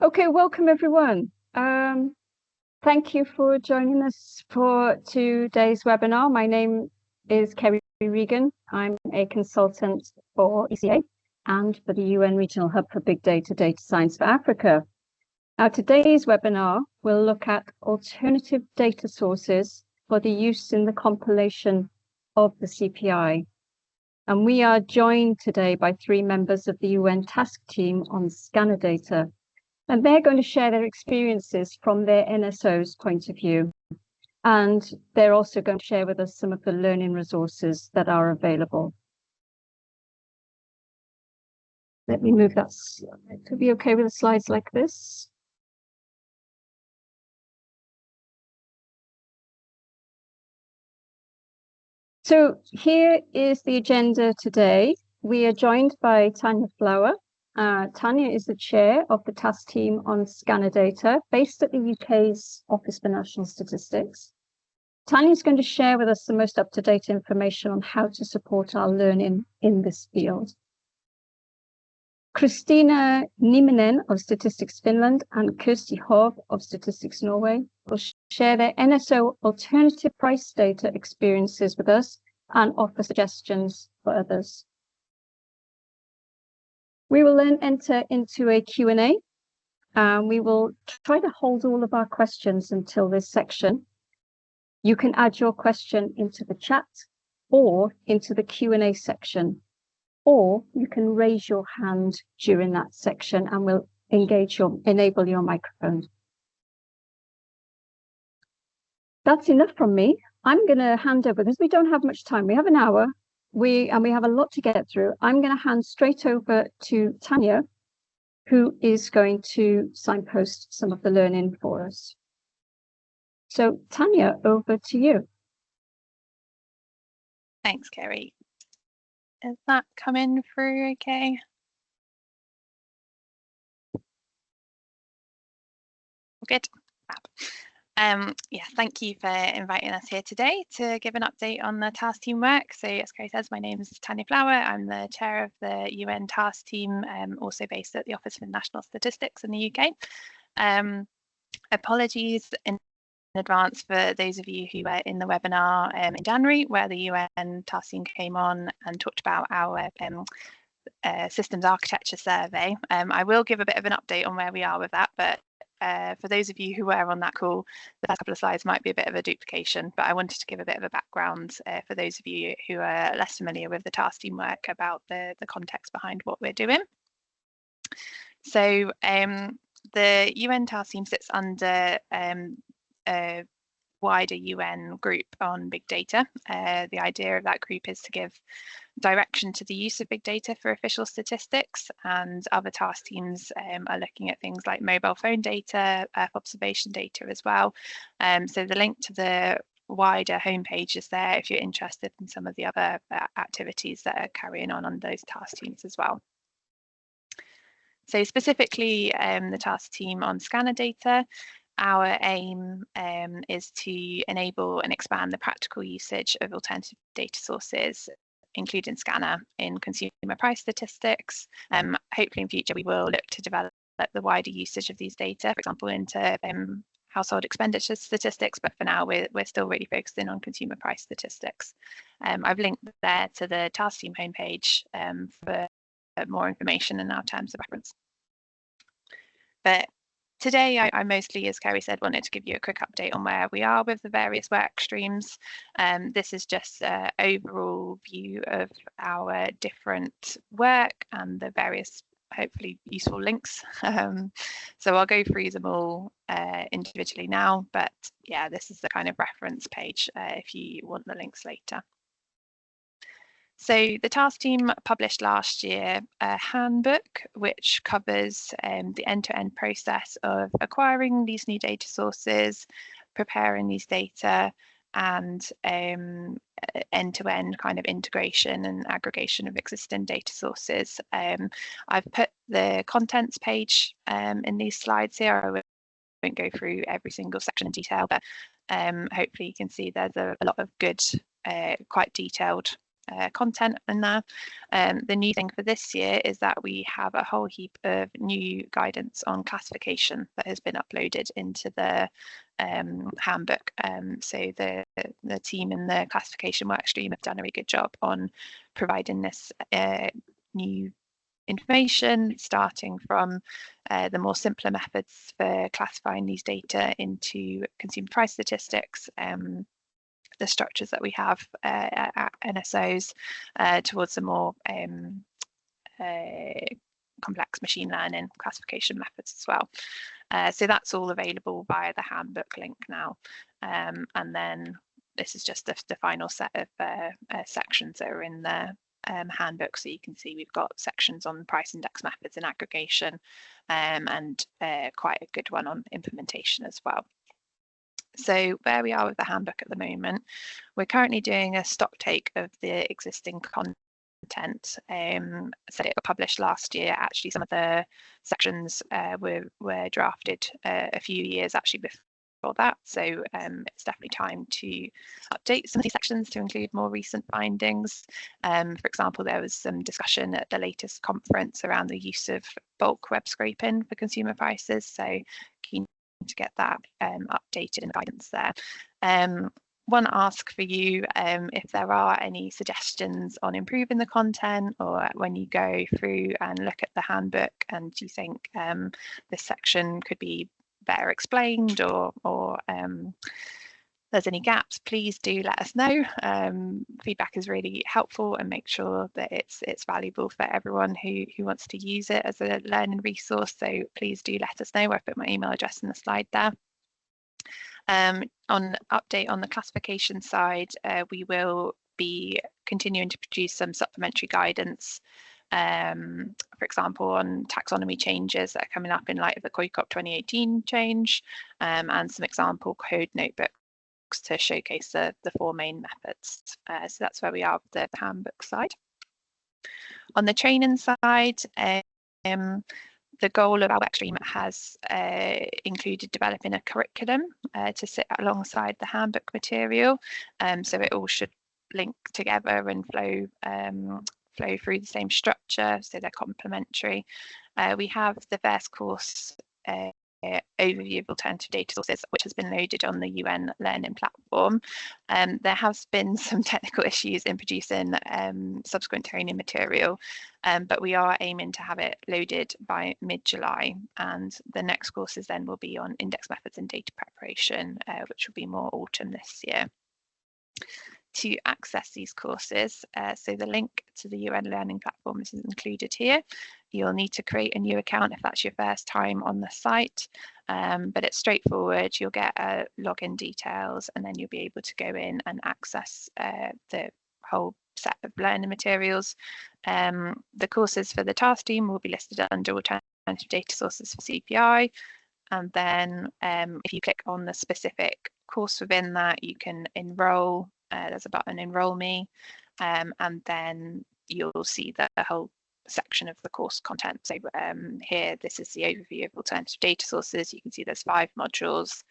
Okay, welcome everyone. Thank you for joining us for today's webinar. My name is Kerry Regan. I'm a consultant for ECA and for the UN Regional Hub for Big Data, Data Science for Africa. Now, today's webinar will look at alternative data sources for the use in the compilation of the CPI. And we are joined today by 3 members of the UN task team on scanner data. And they're going to share their experiences from their NSO's point of view. And they're also going to share with us some of the learning resources that are available. Let me move that slide. Could be okay with the slides like this. So here is the agenda today. We are joined by Tanya Flower. Tanya is the chair of the task team on scanner data based at the UK's Office for National Statistics. Tanya is going to share with us the most up-to-date information on how to support our learning in this field. Christina Nieminen of Statistics Finland and Kirsti Hov of Statistics Norway will share their NSO alternative price data experiences with us and offer suggestions for others. We will then enter into a Q&A, and we will try to hold all of our questions until this section. You can add your question into the chat or into the Q&A section, or you can raise your hand during that section and we'll enable your microphone. That's enough from me. I'm going to hand over, because we don't have much time. We have an hour. We have a lot to get through. I'm going to hand straight over to Tanya, who is going to signpost some of the learning for us. So Tanya, over to you. Thanks, Kerry. Is that coming through okay? Good. Yeah, thank you for inviting us here today to give an update on the task team work. So as Kerry says, my name is Tanya Flower. I'm the chair of the UN task team, also based at the Office for National Statistics in the UK. Apologies in advance for those of you who were in the webinar in January, where the UN task team came on and talked about our systems architecture survey. I will give a bit of an update on where we are with that, but for those of you who were on that call, the last couple of slides might be a bit of a duplication, but I wanted to give a bit of a background for those of you who are less familiar with the task team work about the context behind what we're doing. So the UN task team sits under a wider UN group on big data. The idea of that group is to give direction to the use of big data for official statistics, and other task teams are looking at things like mobile phone data, Earth observation data as well. So the link to the wider homepage is there if you're interested in some of the other activities that are carrying on those task teams as well. So specifically the task team on scanner data, our aim is to enable and expand the practical usage of alternative data sources, including scanner, in consumer price statistics. Hopefully in future we will look to develop the wider usage of these data, for example, into household expenditure statistics, but for now we're still really focusing on consumer price statistics. I've linked there to the task team homepage for more information in our terms of reference. But today, I mostly, as Kerry said, wanted to give you a quick update on where we are with the various work streams. This is just an overall view of our different work and the various, hopefully, useful links. So I'll go through them all individually now, but yeah, this is the kind of reference page if you want the links later. So the task team published last year a handbook which covers the end-to-end process of acquiring these new data sources, preparing these data, and end-to-end kind of integration and aggregation of existing data sources. I've put the contents page in these slides here. I won't go through every single section in detail, but hopefully you can see there's a lot of good, quite detailed content in there. The new thing for this year is that we have a whole heap of new guidance on classification that has been uploaded into the handbook. So the team in the classification work stream have done a really good job on providing this new information, starting from the more simpler methods for classifying these data into consumer price statistics, the structures that we have at NSOs, towards the more complex machine learning classification methods as well. So that's all available via the handbook link now. And then this is just the final set of sections that are in the handbook. So you can see we've got sections on price index methods and aggregation, and quite a good one on implementation as well. So where we are with the handbook at the moment, we're currently doing a stock take of the existing content. So it was published last year. Actually, some of the sections were drafted a few years actually before that. So it's definitely time to update some of these sections to include more recent findings. For example, there was some discussion at the latest conference around the use of bulk web scraping for consumer prices. So keen to get that updated in the guidance there. One ask for you, if there are any suggestions on improving the content, or when you go through and look at the handbook and you think this section could be better explained, or there's any gaps, please do let us know. Feedback is really helpful and make sure that it's valuable for everyone who wants to use it as a learning resource. So please do let us know. I've put my email address in the slide there. On update on the classification side, we will be continuing to produce some supplementary guidance, for example, on taxonomy changes that are coming up in light of the COICOP 2018 change, and some example code notebooks to showcase the four main methods. So that's where we are with the handbook side. On the training side, the goal of our work stream has included developing a curriculum to sit alongside the handbook material, so it all should link together and flow through the same structure, so they're complementary. We have the first course overview of alternative data sources, which has been loaded on the UN Learning platform. There has been some technical issues in producing subsequent training material, but we are aiming to have it loaded by mid-July, and the next courses then will be on index methods and data preparation, which will be more autumn this year. To access these courses, so the link to the UN Learning platform is included here. You'll need to create a new account if that's your first time on the site, but it's straightforward. You'll get login details, and then you'll be able to go in and access the whole set of learning materials. The courses for the task team will be listed under alternative data sources for CPI, and then if you click on the specific course within that, you can enroll. There's a button, enroll me, and then you'll see the whole section of the course content. So here, this is the overview of alternative data sources. You can see there's 5 modules,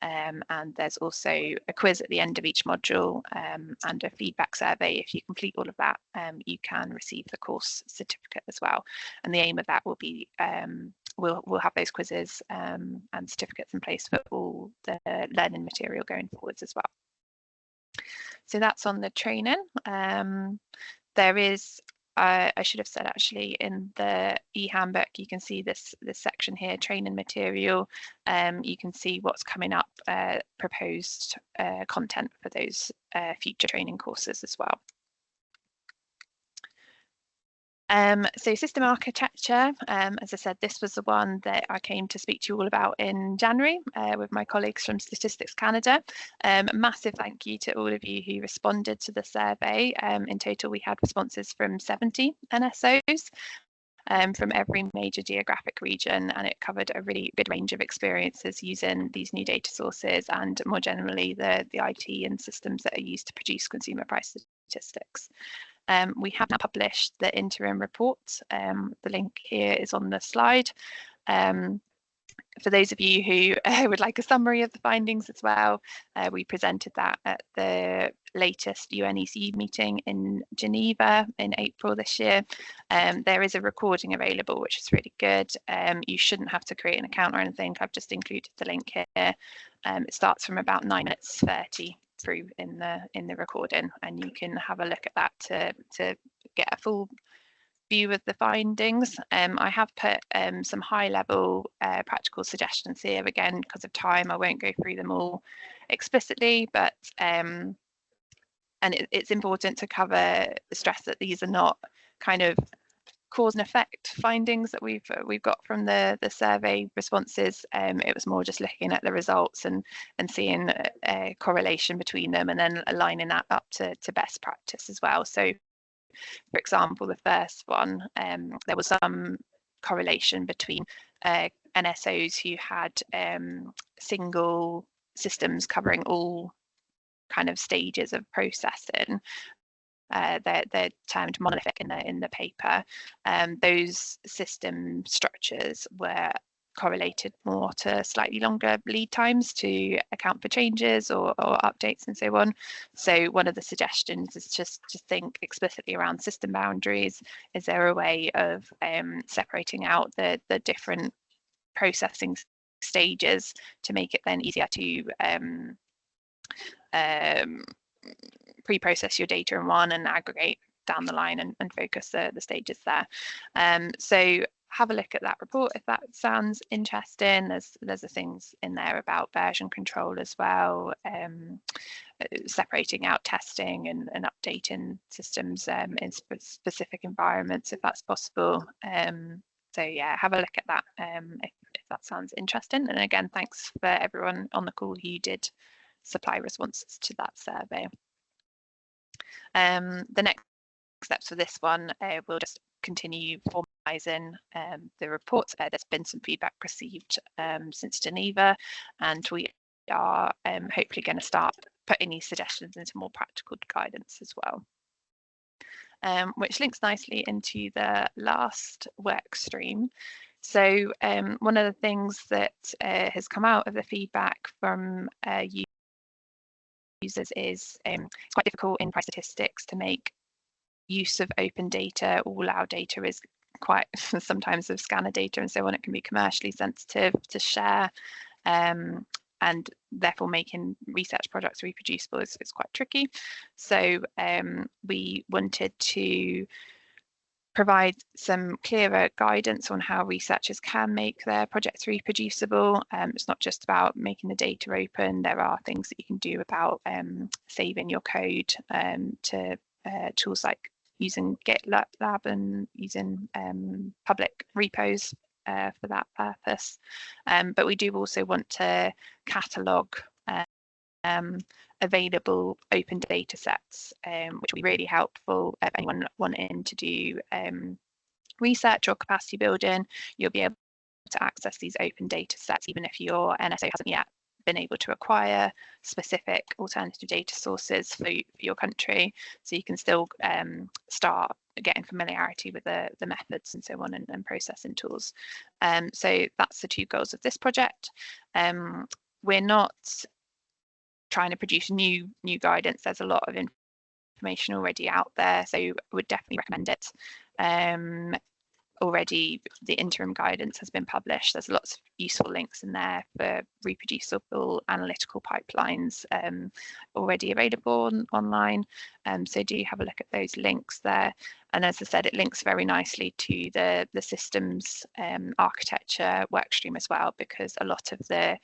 and there's also a quiz at the end of each module, and a feedback survey. If you complete all of that, you can receive the course certificate as well. And the aim of that will be we'll have those quizzes and certificates in place for all the learning material going forwards as well. So that's on the training. There is, I should have said actually, in the e-handbook, you can see this section here, training material. You can see what's coming up, proposed content for those future training courses as well. So system architecture, as I said, this was the one that I came to speak to you all about in January with my colleagues from Statistics Canada. Massive thank you to all of you who responded to the survey. In total, we had responses from 70 NSOs from every major geographic region, and it covered a really good range of experiences using these new data sources and more generally the IT and systems that are used to produce consumer price statistics. We have now published the interim report. The link here is on the slide. For those of you who would like a summary of the findings as well, we presented that at the latest UNEC meeting in Geneva in April this year. There is a recording available, which is really good. You shouldn't have to create an account or anything. I've just included the link here. It starts from about 9 minutes 30 through in the recording, and you can have a look at that to get a full view of the findings. I have put some high-level practical suggestions here. Again, because of time, I won't go through them all explicitly, but and it's important to stress that these are not kind of cause and effect findings that we've got from the survey responses. It was more just looking at the results and seeing a correlation between them, and then aligning that up to best practice as well. So, for example, the first one, there was some correlation between NSOs who had single systems covering all kind of stages of processing. They're termed monolithic in the paper. Those system structures were correlated more to slightly longer lead times to account for changes or updates and so on. So one of the suggestions is just to think explicitly around system boundaries. Is there a way of separating out the different processing stages to make it then easier to pre-process your data in one and aggregate down the line and focus the stages there. So have a look at that report if that sounds interesting. There's the things in there about version control as well, separating out testing and updating systems in specific environments if that's possible. So yeah, have a look at that if that sounds interesting. And again, thanks for everyone on the call who did supply responses to that survey. The next steps for this one, we'll just continue formalising the report. There's been some feedback received since Geneva, and we are hopefully going to start putting these suggestions into more practical guidance as well. Which links nicely into the last work stream. So one of the things that has come out of the feedback from users is it's quite difficult in price statistics to make use of open data. All our data is quite sometimes of scanner data and so on. It can be commercially sensitive to share, and therefore making research projects reproducible is quite tricky. So we wanted to provide some clearer guidance on how researchers can make their projects reproducible. It's not just about making the data open. There are things that you can do about saving your code to tools like using GitLab and using public repos for that purpose. But we do also want to catalogue available open data sets, which will be really helpful if anyone wanting to do research or capacity building. You'll be able to access these open data sets even if your NSO hasn't yet been able to acquire specific alternative data sources for your country, so you can still start getting familiarity with the methods and so on and processing tools. So that's the two goals of this project. We're not trying to produce new guidance. There's a lot of information already out there, so I would definitely recommend it. Already the interim guidance has been published. There's lots of useful links in there for reproducible analytical pipelines already available online. So do have a look at those links there. And as I said, it links very nicely to the systems architecture workstream as well, because a lot of the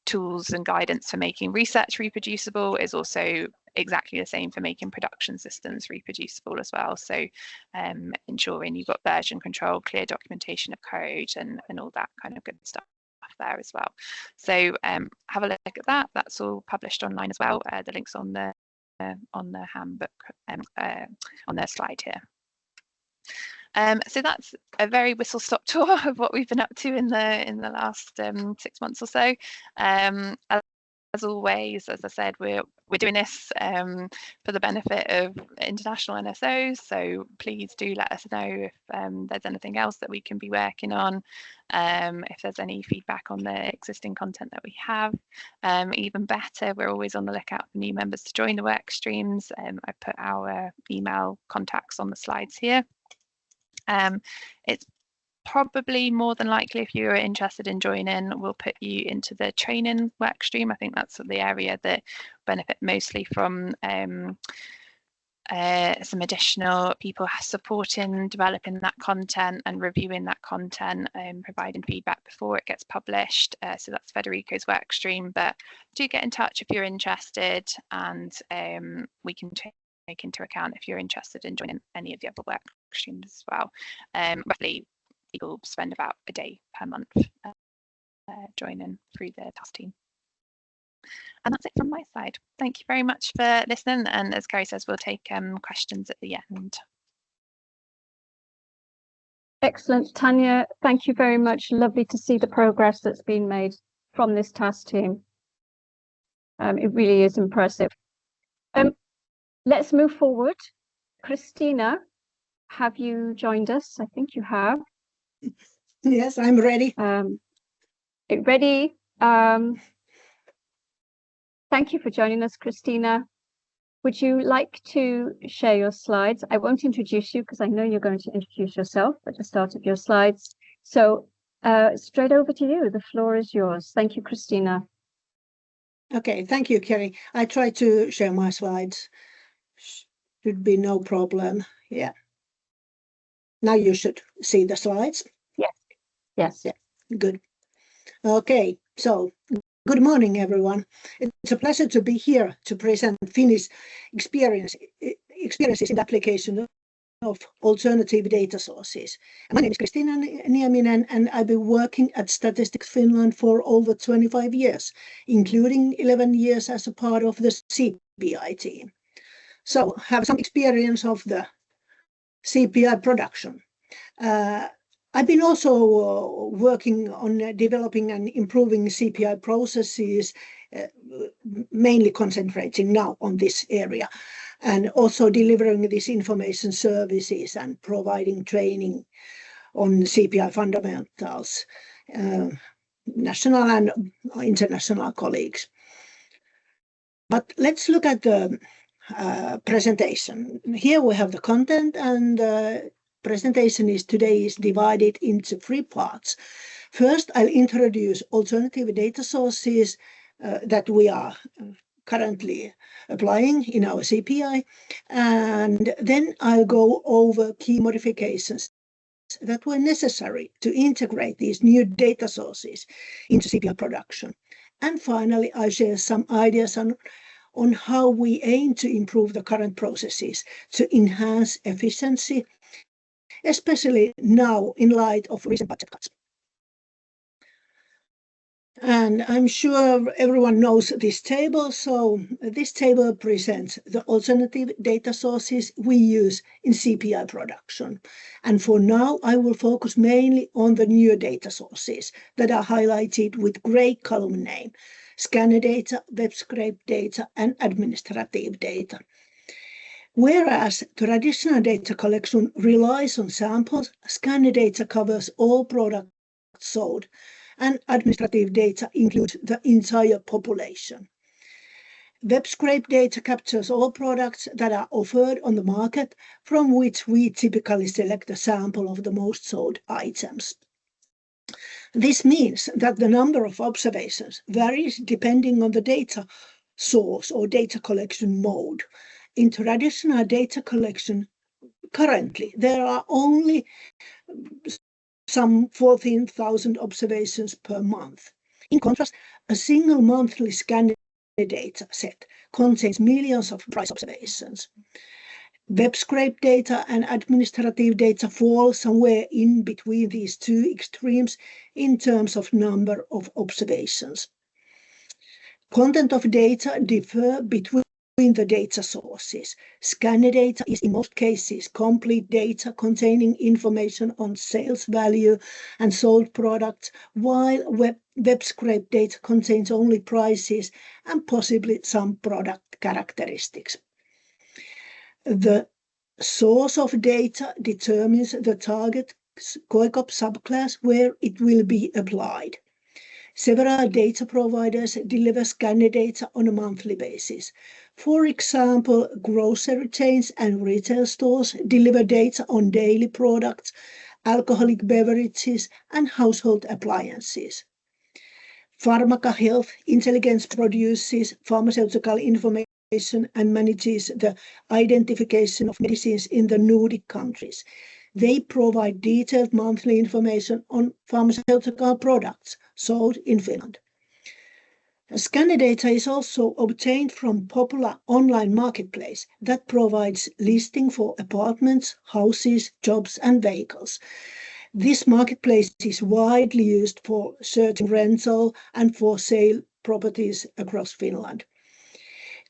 tools and guidance for making research reproducible is also exactly the same for making production systems reproducible as well. So ensuring you've got version control, clear documentation of code and all that kind of good stuff there as well. So have a look at that. That's all published online as well. The link's on the handbook on the slide here. So that's a very whistle-stop tour of what we've been up to in the last 6 months or so. As always, as I said, we're we're doing this for the benefit of international NSOs, so please do let us know if there's anything else that we can be working on, if there's any feedback on the existing content that we have. Even better, we're always on the lookout for new members to join the work streams. I put our email contacts on the slides here. It's probably more than likely, if you're interested in joining, we'll put you into the training work stream. I think that's the area that benefit mostly from some additional people supporting developing that content and reviewing that content and providing feedback before it gets published. So that's Federico's work stream, but do get in touch if you're interested, and we can take into account if you're interested in joining any of the other work streams as well. Roughly people spend about a day per month joining through the task team. And that's it from my side. Thank you very much for listening. And as Kerry says, we'll take questions at the end. Excellent, Tanya. Thank you very much. Lovely to see the progress that's been made from this task team. It really is impressive. Let's move forward. Christina, have you joined us? I think you have. Yes, I'm ready. Ready. Thank you for joining us, Christina. Would you like to share your slides? I won't introduce you because I know you're going to introduce yourself at the start of your slides. So straight over to you. The floor is yours. Thank you, Christina. Okay, thank you, Kerry. I try to share my slides. Should be no problem. Yeah. Now you should see the slides. Yes. Yes. Yeah. Good. Okay, so good morning, everyone. It's a pleasure to be here to present Finnish experiences in the application of alternative data sources. My name is Kristiina Nieminen, and I've been working at Statistics Finland for over 25 years, including 11 years as a part of the CPI team. So have some experience of the CPI production. I've been also working on developing and improving CPI processes, mainly concentrating now on this area, and also delivering these information services and providing training on CPI fundamentals, national and international colleagues. But let's look at the presentation. Here we have the content, and presentation today is divided into 3 parts. First, I'll introduce alternative data sources that we are currently applying in our CPI, and then I'll go over key modifications that were necessary to integrate these new data sources into CPI production. And finally, I'll share some ideas on how we aim to improve the current processes to enhance efficiency, especially now in light of recent budget cuts. And I'm sure everyone knows this table. So this table presents the alternative data sources we use in CPI production. And for now, I will focus mainly on the newer data sources that are highlighted with gray column name: scanner data, web scrape data, and administrative data. Whereas traditional data collection relies on samples, scanner data covers all products sold, and administrative data includes the entire population. Web scrape data captures all products that are offered on the market, from which we typically select a sample of the most sold items. This means that the number of observations varies depending on the data source or data collection mode. In traditional data collection, currently there are only some 14,000 observations per month. In contrast, a single monthly scanner data set contains millions of price observations. Web scrape data and administrative data fall somewhere in between these 2 extremes in terms of number of observations. Content of data differ between the data sources. Scanner data is in most cases complete data containing information on sales value and sold products, while web scrape data contains only prices and possibly some product characteristics. The source of data determines the target COICOP subclass where it will be applied. Several data providers deliver scanner data on a monthly basis. For example, grocery chains and retail stores deliver data on daily products, alcoholic beverages, and household appliances. Pharmaca Health Intelligence produces pharmaceutical information and manages the identification of medicines in the Nordic countries. They provide detailed monthly information on pharmaceutical products sold in Finland. Scanner data is also obtained from popular online marketplace that provides listing for apartments, houses, jobs, and vehicles. This marketplace is widely used for searching rental and for sale properties across Finland.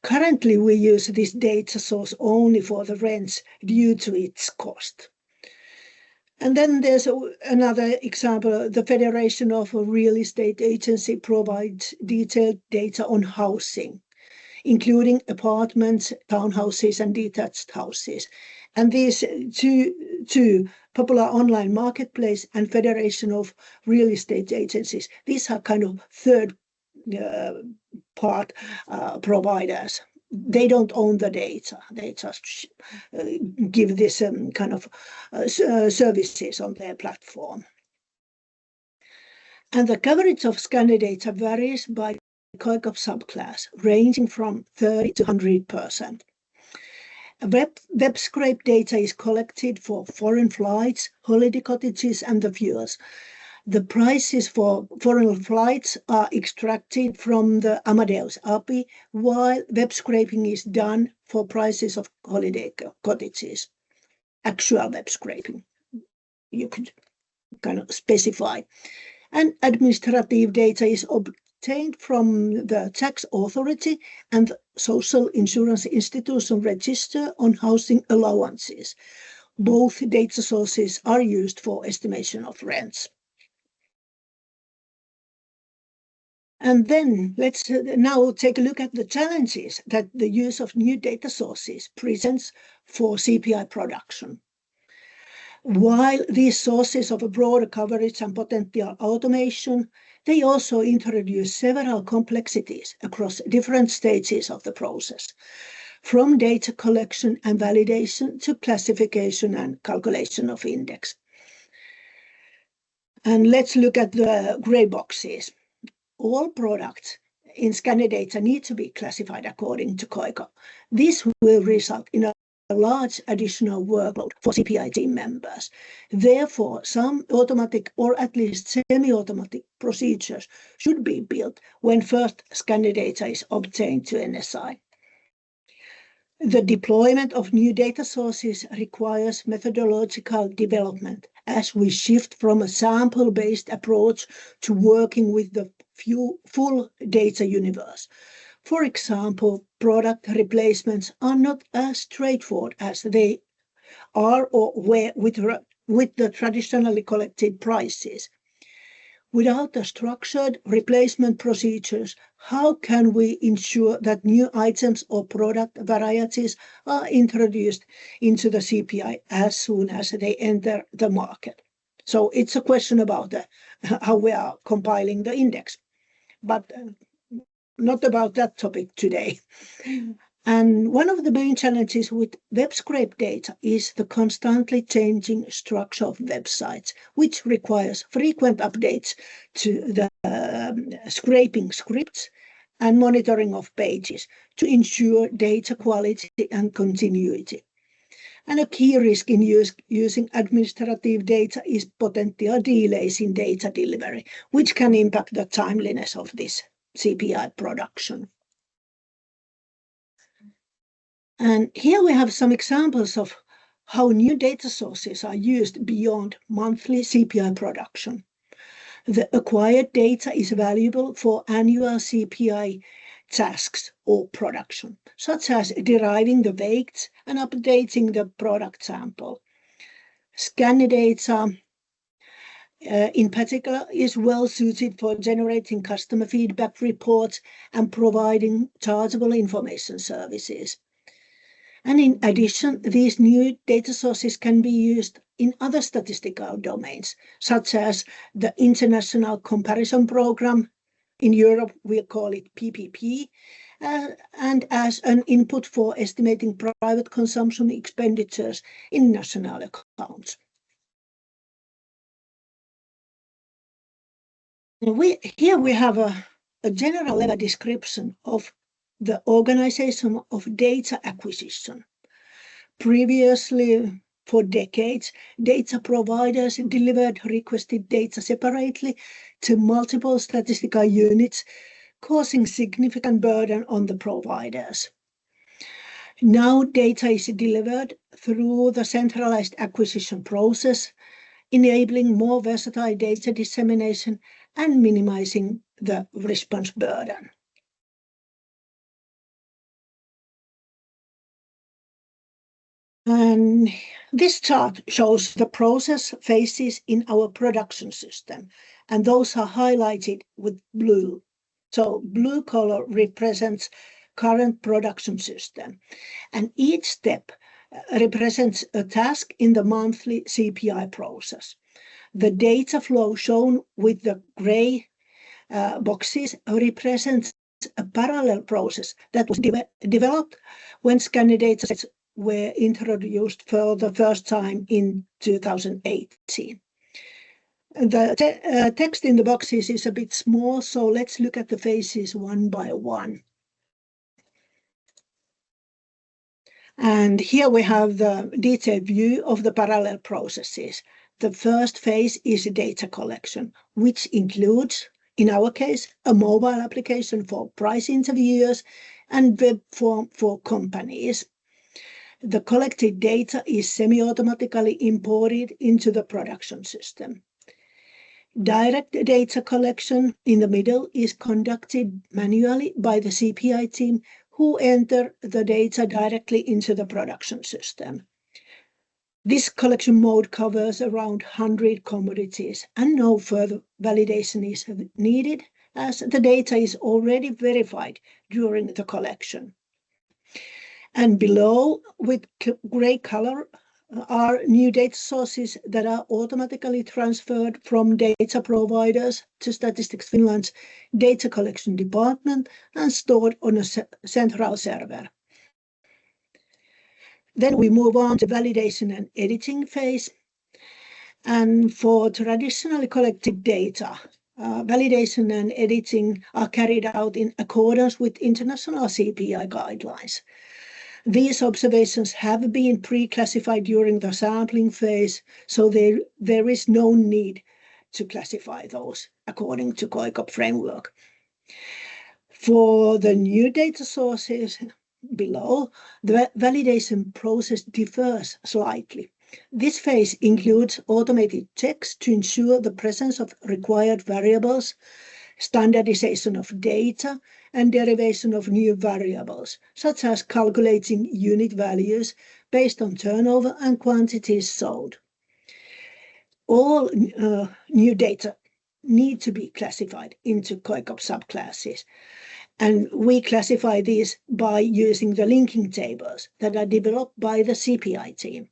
Currently, we use this data source only for the rents due to its cost. And then there's another example. The Federation of Real Estate Agency provides detailed data on housing, including apartments, townhouses, and detached houses. And these two popular online marketplace and Federation of Real Estate Agencies, these are kind of third part providers. They don't own the data. They just give this kind of services on their platform. And the coverage of scanner data varies by COICOP subclass, ranging from 30 to 100%. Web scrape data is collected for foreign flights, holiday cottages, and the fuels. The prices for foreign flights are extracted from the Amadeus API, while web scraping is done for prices of holiday cottages. Actual web scraping, you could kind of specify. And administrative data is obtained from the tax authority and the social insurance institution register on housing allowances. Both data sources are used for estimation of rents. And then let's now take a look at the challenges that the use of new data sources presents for CPI production. While these sources of a broader coverage and potential automation, they also introduce several complexities across different stages of the process, from data collection and validation to classification and calculation of index. And let's look at the gray boxes. All products in scanner data need to be classified according to COICOP. This will result in a large additional workload for CPI team members. Therefore, some automatic or at least semi-automatic procedures should be built when first scanner data is obtained to NSI. The deployment of new data sources requires methodological development as we shift from a sample-based approach to working with the full data universe. For example, product replacements are not as straightforward as they are or were with the traditionally collected prices. Without the structured replacement procedures, how can we ensure that new items or product varieties are introduced into the CPI as soon as they enter the market? So it's a question about how we are compiling the index, but not about that topic today. And one of the main challenges with web scrape data is the constantly changing structure of websites, which requires frequent updates to the scraping scripts and monitoring of pages to ensure data quality and continuity. And a key risk in using administrative data is potential delays in data delivery, which can impact the timeliness of this CPI production. And here we have some examples of how new data sources are used beyond monthly CPI production. The acquired data is valuable for annual CPI tasks or production, such as deriving the weights and updating the product sample. Scanner data in particular, is well suited for generating customer feedback reports and providing chargeable information services. And in addition, these new data sources can be used in other statistical domains, such as the International Comparison Program. In Europe, we call it PPP, and as an input for estimating private consumption expenditures in national accounts. Here we have a general level description of the organization of data acquisition. Previously, for decades, data providers delivered requested data separately to multiple statistical units, causing significant burden on the providers. Now data is delivered through the centralized acquisition process, enabling more versatile data dissemination and minimizing the response burden. And this chart shows the process phases in our production system, and those are highlighted with blue. So blue color represents current production system, and each step represents a task in the monthly CPI process. The data flow shown with the gray boxes represents a parallel process that was developed when scanner datasets were introduced for the first time in 2018. The text in the boxes is a bit small, so let's look at the phases one by one. And here we have the detailed view of the parallel processes. The first phase is data collection, which includes, in our case, a mobile application for price interviewers and web form for companies. The collected data is semi-automatically imported into the production system. Direct data collection in the middle is conducted manually by the CPI team, who enter the data directly into the production system. This collection mode covers around 100 commodities, and no further validation is needed, as the data is already verified during the collection. And below, with gray color, are new data sources that are automatically transferred from data providers to Statistics Finland's data collection department and stored on a central server. Then we move on to validation and editing phase. And for traditionally collected data, validation and editing are carried out in accordance with international CPI guidelines. These observations have been pre-classified during the sampling phase, so there is no need to classify those according to COICOP framework. For the new data sources below, the validation process differs slightly. This phase includes automated checks to ensure the presence of required variables, standardization of data, and derivation of new variables, such as calculating unit values based on turnover and quantities sold. All new data need to be classified into COICOP subclasses, and we classify these by using the linking tables that are developed by the CPI team.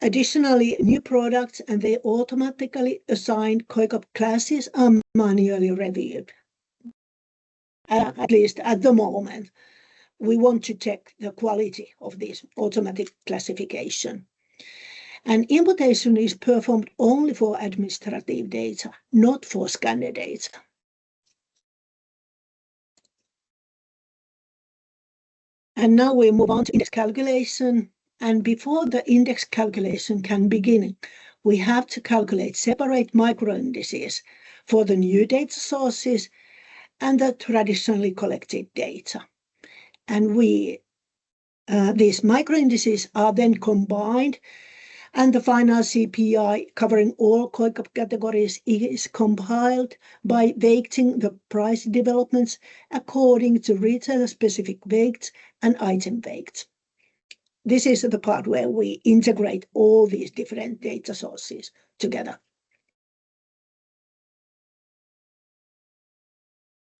Additionally, new products and their automatically assigned COICOP classes are manually reviewed. At least at the moment, we want to check the quality of this automatic classification. And imputation is performed only for administrative data, not for scanner data. And now we move on to index calculation. And before the index calculation can begin, we have to calculate separate microindices for the new data sources and the traditionally collected data. And these microindices are then combined, and the final CPI covering all COICOP categories is compiled by weighting the price developments according to retailer-specific weights and item weights. This is the part where we integrate all these different data sources together.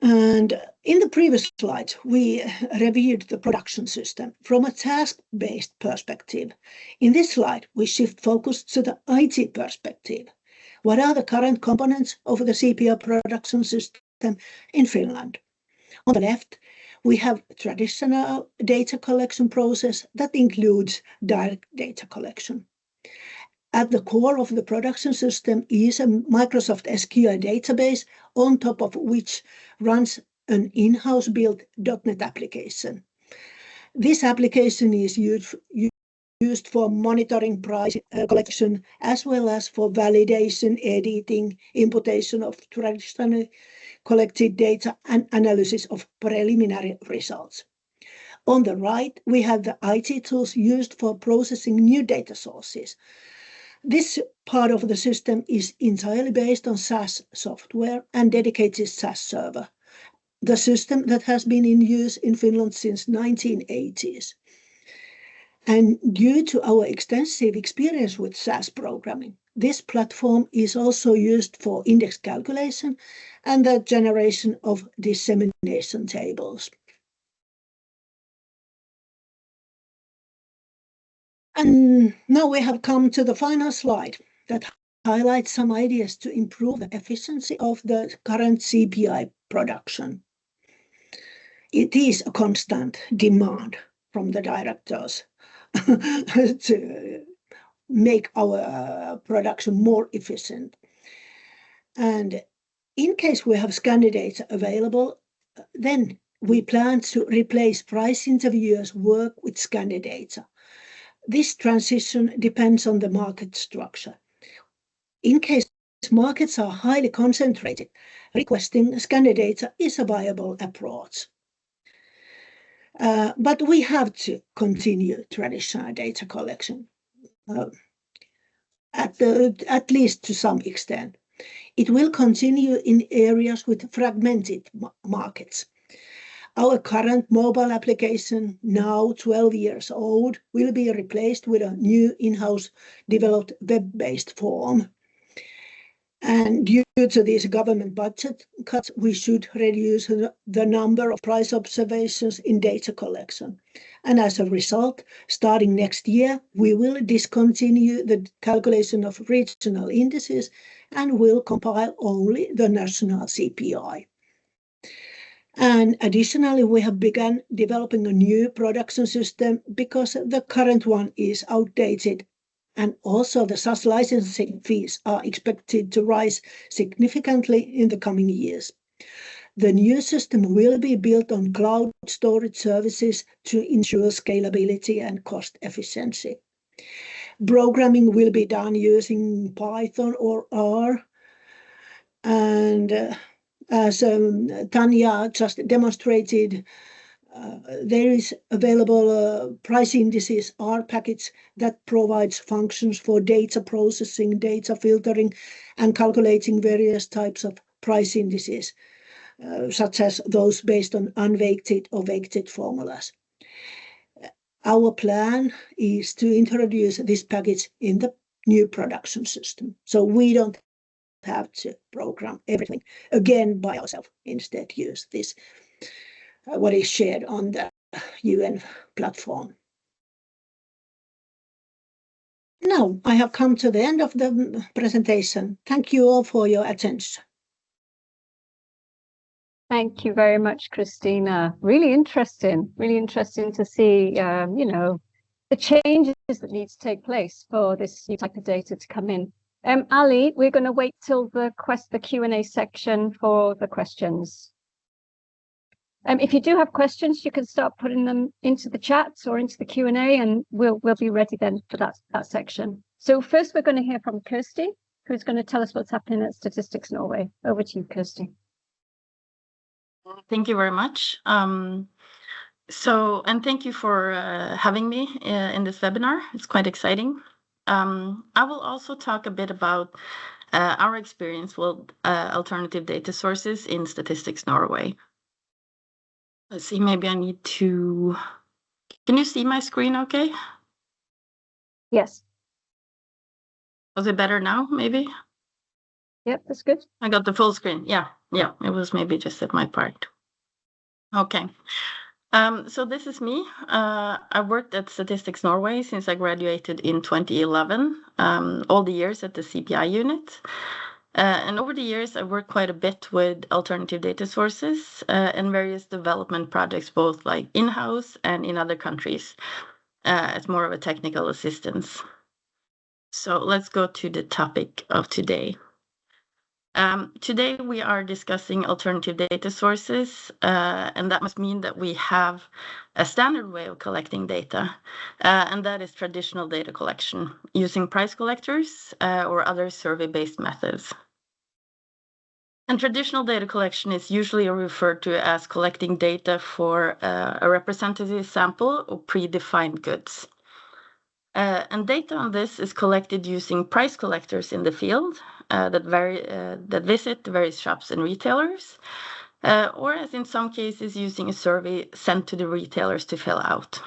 And in the previous slide, we reviewed the production system from a task-based perspective. In this slide, we shift focus to the IT perspective. What are the current components of the CPI production system in Finland? On the left, we have traditional data collection process that includes direct data collection. At the core of the production system is a Microsoft SQL database, on top of which runs an in-house built .NET application. This application is used for monitoring price collection, as well as for validation, editing, imputation of traditionally collected data, and analysis of preliminary results. On the right, we have the IT tools used for processing new data sources. This part of the system is entirely based on SaaS software and dedicated SaaS server, the system that has been in use in Finland since 1980s. And due to our extensive experience with SaaS programming, this platform is also used for index calculation and the generation of dissemination tables. And now we have come to the final slide that highlights some ideas to improve the efficiency of the current CPI production. It is a constant demand from the directors to make our production more efficient. And in case we have scanner data available, then we plan to replace price interviewers' work with scanner data. This transition depends on the market structure. In case markets are highly concentrated, requesting scanner data is a viable approach. But we have to continue traditional data collection, at least to some extent. It will continue in areas with fragmented markets. Our current mobile application, now 12 years old, will be replaced with a new in-house developed web-based form. And due to these government budget cuts, we should reduce the number of price observations in data collection. And as a result, starting next year, we will discontinue the calculation of regional indices and will compile only the national CPI. And additionally, we have begun developing a new production system because the current one is outdated, and also the SaaS licensing fees are expected to rise significantly in the coming years. The new system will be built on cloud storage services to ensure scalability and cost efficiency. Programming will be done using Python or R, and as Tanya just demonstrated, there is available price indices R package that provides functions for data processing, data filtering, and calculating various types of price indices, such as those based on unweighted or weighted formulas. Our plan is to introduce this package in the new production system, so we don't have to program everything again by ourselves. Instead, use this what is shared on the UN platform. Now I have come to the end of the presentation. Thank you all for your attention. Thank you very much, Christina. Really interesting to see, the changes that need to take place for this new type of data to come in. Ali, we're going to wait till the Q&A section for the questions. If you do have questions, you can start putting them into the chat or into the Q&A, and we'll be ready then for that section. So first, we're going to hear from Kirsty, who's going to tell us what's happening at Statistics Norway. Over to you, Kirsty. Thank you very much. And thank you for having me in this webinar. It's quite exciting. I will also talk a bit about our experience with alternative data sources in Statistics Norway. Let's see, maybe I need to Can you see my screen okay? Yes. Was it better now, maybe? Yep, that's good. I got the full screen. Yeah, it was maybe just at my part. Okay. So this is me. I worked at Statistics Norway since I graduated in 2011, all the years at the CPI unit. And over the years, I worked quite a bit with alternative data sources and various development projects, both like in-house and in other countries, as more of a technical assistance. So let's go to the topic of today. Today we are discussing alternative data sources, and that must mean that we have a standard way of collecting data, and that is traditional data collection using price collectors or other survey-based methods. And traditional data collection is usually referred to as collecting data for a representative sample of predefined goods. And data on this is collected using price collectors in the field that visit the various shops and retailers, or as in some cases, using a survey sent to the retailers to fill out.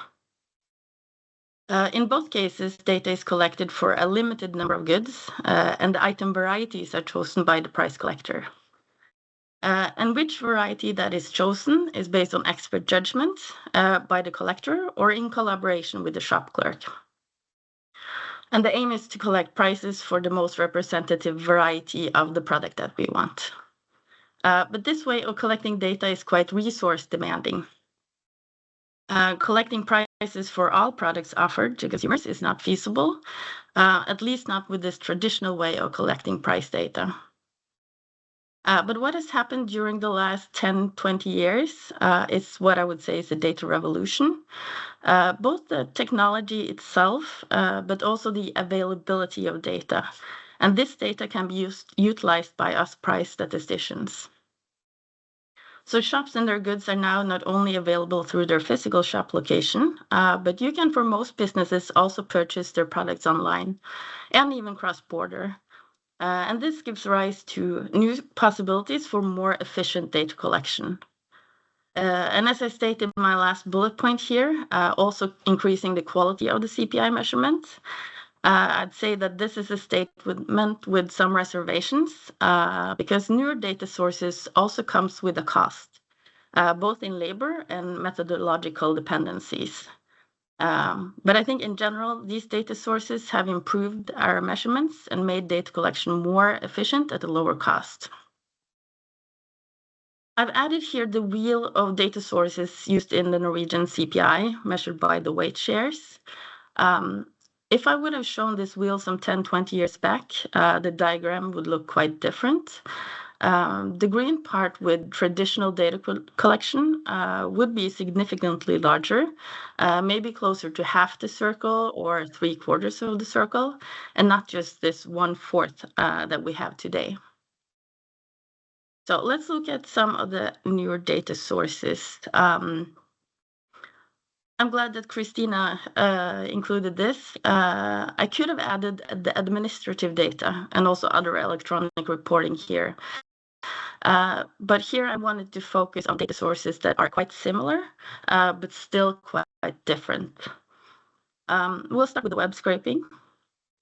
In both cases, data is collected for a limited number of goods, and the item varieties are chosen by the price collector. And which variety that is chosen is based on expert judgment by the collector or in collaboration with the shop clerk. And the aim is to collect prices for the most representative variety of the product that we want. But this way of collecting data is quite resource demanding. Collecting prices for all products offered to consumers is not feasible, at least not with this traditional way of collecting price data. But what has happened during the last 10, 20 years is what I would say is a data revolution. Both the technology itself, but also the availability of data. And this data can be utilized by us price statisticians. So shops and their goods are now not only available through their physical shop location, but you can, for most businesses, also purchase their products online and even cross-border. And this gives rise to new possibilities for more efficient data collection. And as I stated in my last bullet point here, also increasing the quality of the CPI measurement. I'd say that this is a statement with some reservations because newer data sources also comes with a cost, both in labor and methodological dependencies. But I think in general, these data sources have improved our measurements and made data collection more efficient at a lower cost. I've added here the wheel of data sources used in the Norwegian CPI, measured by the weight shares. If I would have shown this wheel some 10, 20 years back, the diagram would look quite different. The green part with traditional data collection would be significantly larger, maybe closer to half the circle or 3/4 of the circle, and not just this 1/4 that we have today. So let's look at some of the newer data sources. I'm glad that Christina included this. I could have added the administrative data and also other electronic reporting here. But here I wanted to focus on data sources that are quite similar, but still quite different. We'll start with the web scraping.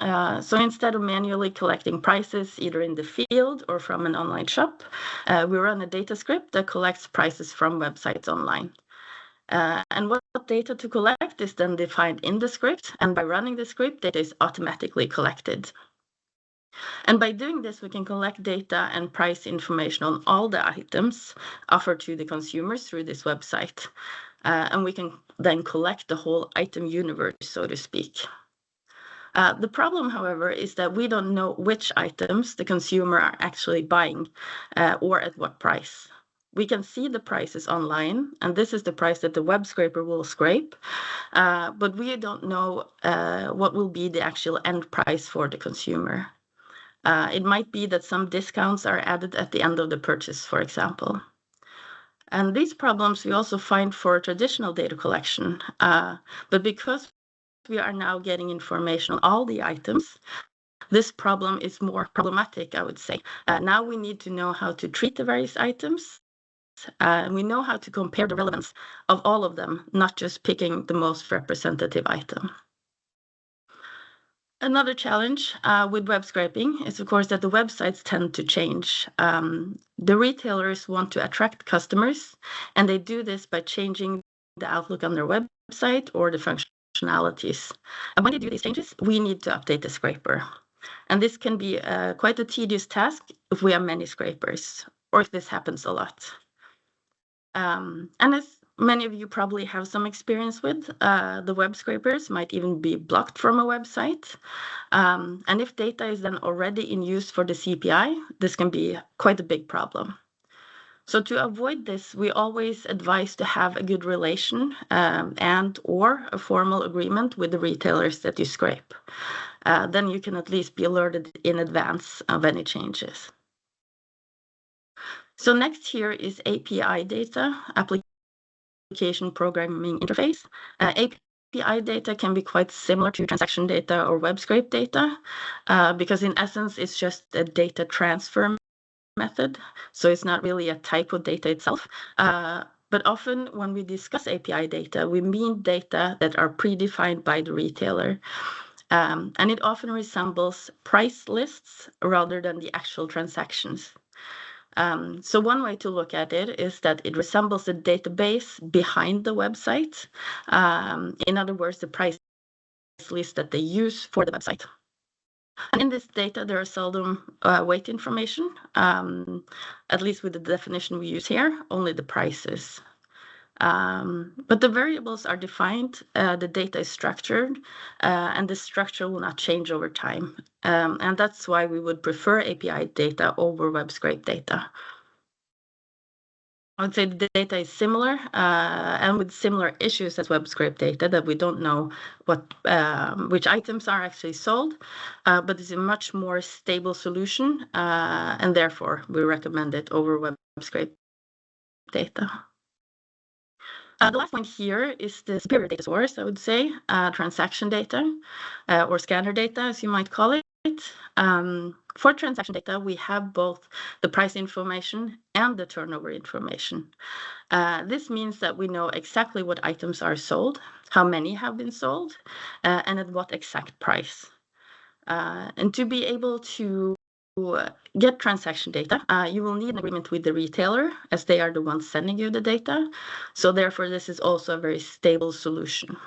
So instead of manually collecting prices either in the field or from an online shop, we run a data script that collects prices from websites online. And what data to collect is then defined in the script, and by running the script, data is automatically collected. And by doing this, we can collect data and price information on all the items offered to the consumers through this website. And we can then collect the whole item universe, so to speak. The problem, however, is that we don't know which items the consumer are actually buying or at what price. We can see the prices online, and this is the price that the web scraper will scrape, but we don't know what will be the actual end price for the consumer. It might be that some discounts are added at the end of the purchase, for example. And these problems we also find for traditional data collection, but because we are now getting information on all the items, this problem is more problematic, I would say. Now we need to know how to treat the various items And we know how to compare the relevance of all of them, not just picking the most representative item. Another challenge with web scraping is, of course, that the websites tend to change. The retailers want to attract customers, and they do this by changing the outlook on their website or the functionalities. And when they do these changes, we need to update the scraper. And this can be quite a tedious task if we have many scrapers, or if this happens a lot. And as many of you probably have some experience with, the web scrapers might even be blocked from a website. And if data is then already in use for the CPI, this can be quite a big problem. So to avoid this, we always advise to have a good relation and or a formal agreement with the retailers that you scrape. Then you can at least be alerted in advance of any changes. So next here is API data, application programming interface. API data can be quite similar to transaction data or web scrape data because in essence, it's just a data transfer method. So it's not really a type of data itself. But often when we discuss API data, we mean data that are predefined by the retailer. And it often resembles price lists rather than the actual transactions. So one way to look at it is that it resembles the database behind the website. In other words, the price list that they use for the website. And in this data, there are seldom weight information, at least with the definition we use here, only the prices. But the variables are defined, the data is structured, and the structure will not change over time. And that's why we would prefer API data over web scrape data. I would say the data is similar and with similar issues as web scrape data, that we don't know which items are actually sold, but it's a much more stable solution, and therefore we recommend it over web scrape data. The last point here is the superior data source, I would say, transaction data or scanner data, as you might call it. For transaction data, we have both the price information and the turnover information. This means that we know exactly what items are sold, how many have been sold, and at what exact price. And to be able to get transaction data, you will need an agreement with the retailer, as they are the ones sending you the data. So therefore, this is also a very stable solution.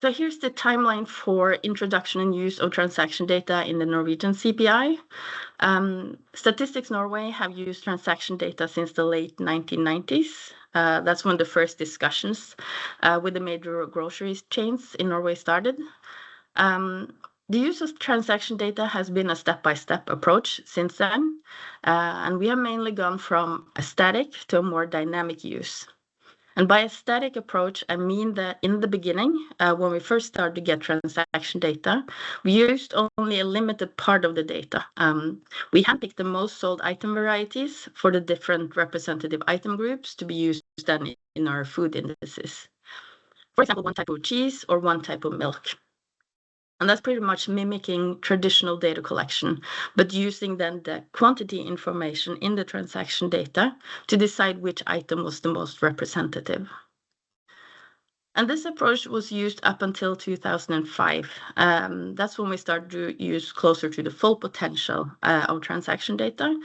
So here's the timeline for introduction and use of transaction data in the Norwegian CPI. Statistics Norway have used transaction data since the late 1990s. That's when the first discussions with the major grocery chains in Norway started. The use of transaction data has been a step-by-step approach since then, and we have mainly gone from a static to a more dynamic use. And by a static approach, I mean that in the beginning, when we first started to get transaction data, we used only a limited part of the data. We handpicked the most sold item varieties for the different representative item groups to be used then in our food indices. For example, one type of cheese or one type of milk. And that's pretty much mimicking traditional data collection, but using then the quantity information in the transaction data to decide which item was the most representative. And this approach was used up until 2005. That's when we started to use closer to the full potential of transaction data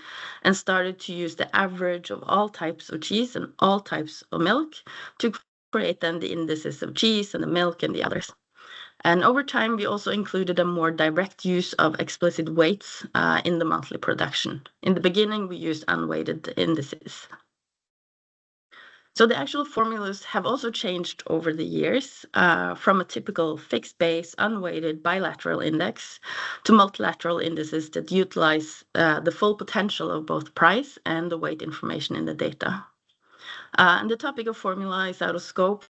and started to use the average of all types of cheese and all types of milk to create then the indices of cheese and the milk and the others. And over time, we also included a more direct use of explicit weights in the monthly production. In the beginning, we used unweighted indices. So the actual formulas have also changed over the years from a typical fixed base, unweighted bilateral index to multilateral indices that utilize the full potential of both price and the weight information in the data. And the topic of formula is out of scope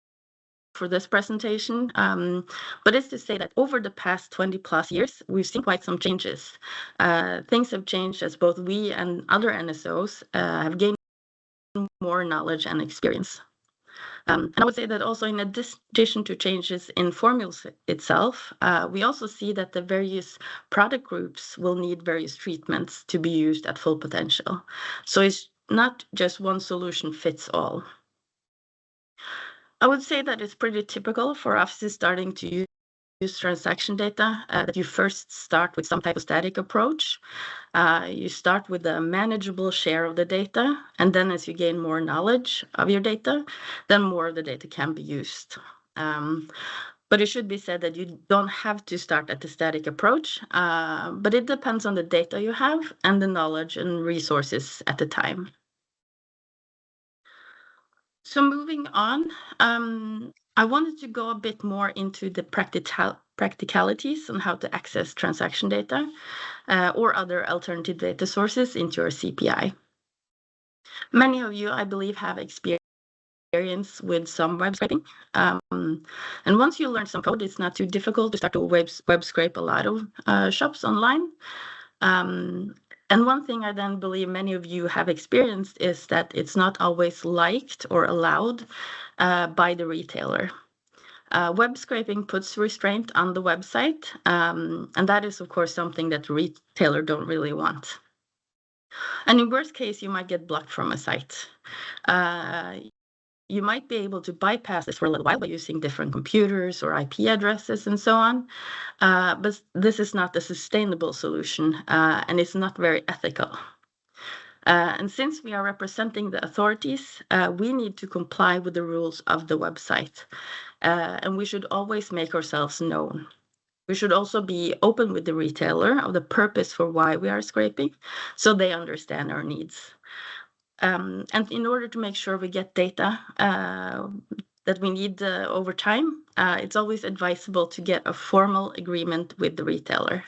for this presentation, but it's to say that over the past 20 plus years, we've seen quite some changes. Things have changed as both we and other NSOs have gained more knowledge and experience. And I would say that also in addition to changes in formulas itself, we also see that the various product groups will need various treatments to be used at full potential. So it's not just one solution fits all. I would say that it's pretty typical for offices starting to use transaction data that you first start with some type of static approach. You start with a manageable share of the data, and then as you gain more knowledge of your data, then more of the data can be used. But it should be said that you don't have to start at the static approach, but it depends on the data you have and the knowledge and resources at the time. So moving on, I wanted to go a bit more into the practicalities on how to access transaction data or other alternative data sources into your CPI. Many of you, I believe, have experience with some web scraping. And once you learn some code, it's not too difficult to start to web scrape a lot of shops online. And one thing I then believe many of you have experienced is that it's not always liked or allowed by the retailer. Web scraping puts restraint on the website, and that is, of course, something that the retailer don't really want. And in worst case, you might get blocked from a site. You might be able to bypass this for a little while by using different computers or IP addresses and so on, but this is not a sustainable solution, and it's not very ethical. And since we are representing the authorities, we need to comply with the rules of the website, and we should always make ourselves known. We should also be open with the retailer of the purpose for why we are scraping, so they understand our needs. And in order to make sure we get data that we need over time, it's always advisable to get a formal agreement with the retailer.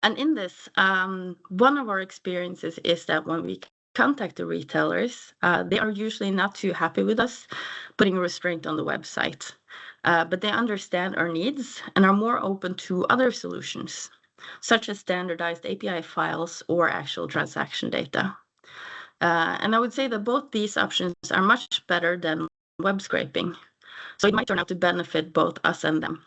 And in this, one of our experiences is that when we contact the retailers, they are usually not too happy with us putting a restraint on the website, but they understand our needs and are more open to other solutions, such as standardized API files or actual transaction data. And I would say that both these options are much better than web scraping. So it might turn out to benefit both us and them.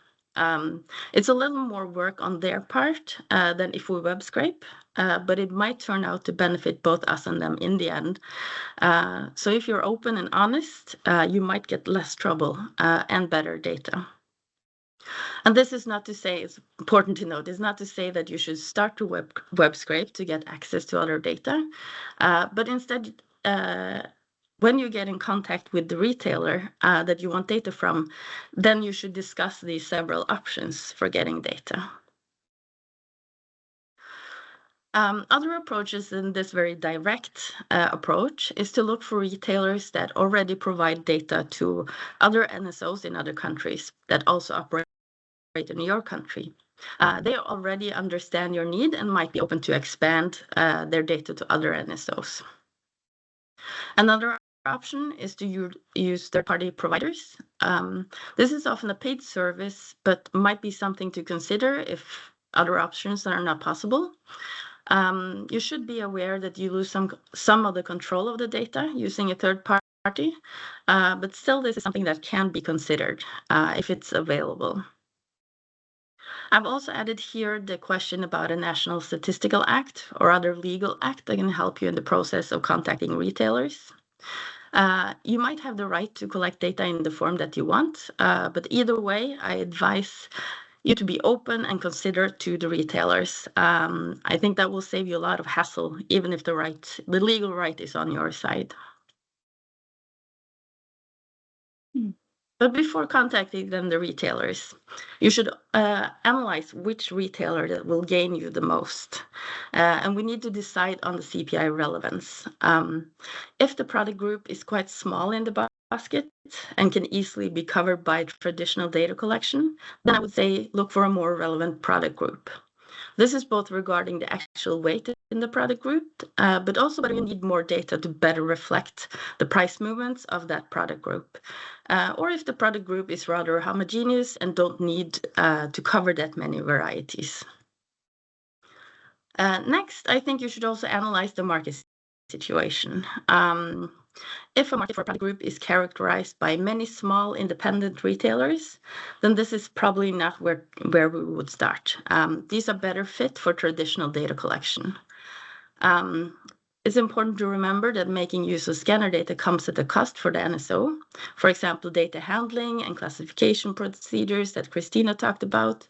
It's a little more work on their part than if we web scrape, but it might turn out to benefit both us and them in the end. So if you're open and honest, you might get less trouble and better data. And this is not to say, it's important to note, it's not to say that you should start to web scrape to get access to other data, but instead, when you get in contact with the retailer that you want data from, then you should discuss these several options for getting data. Other approaches in this very direct approach is to look for retailers that already provide data to other NSOs in other countries that also operate in your country. They already understand your need and might be open to expand their data to other NSOs. Another option is to use third-party providers. This is often a paid service, but might be something to consider if other options are not possible. You should be aware that you lose some of the control of the data using a third party, but still this is something that can be considered if it's available. I've also added here the question about a National Statistical Act or other legal act that can help you in the process of contacting retailers. You might have the right to collect data in the form that you want, but either way, I advise you to be open and considerate to the retailers. I think that will save you a lot of hassle, even if the legal right is on your side. But before contacting the retailers, you should analyze which retailer that will gain you the most. And we need to decide on the CPI relevance. If the product group is quite small in the basket and can easily be covered by traditional data collection, then I would say look for a more relevant product group. This is both regarding the actual weight in the product group, but also whether you need more data to better reflect the price movements of that product group, or if the product group is rather homogeneous and don't need to cover that many varieties. Next, I think you should also analyze the market situation. If a market for a product group is characterized by many small independent retailers, then this is probably not where we would start. These are better fit for traditional data collection. It's important to remember that making use of scanner data comes at a cost for the NSO. For example, data handling and classification procedures that Christina talked about.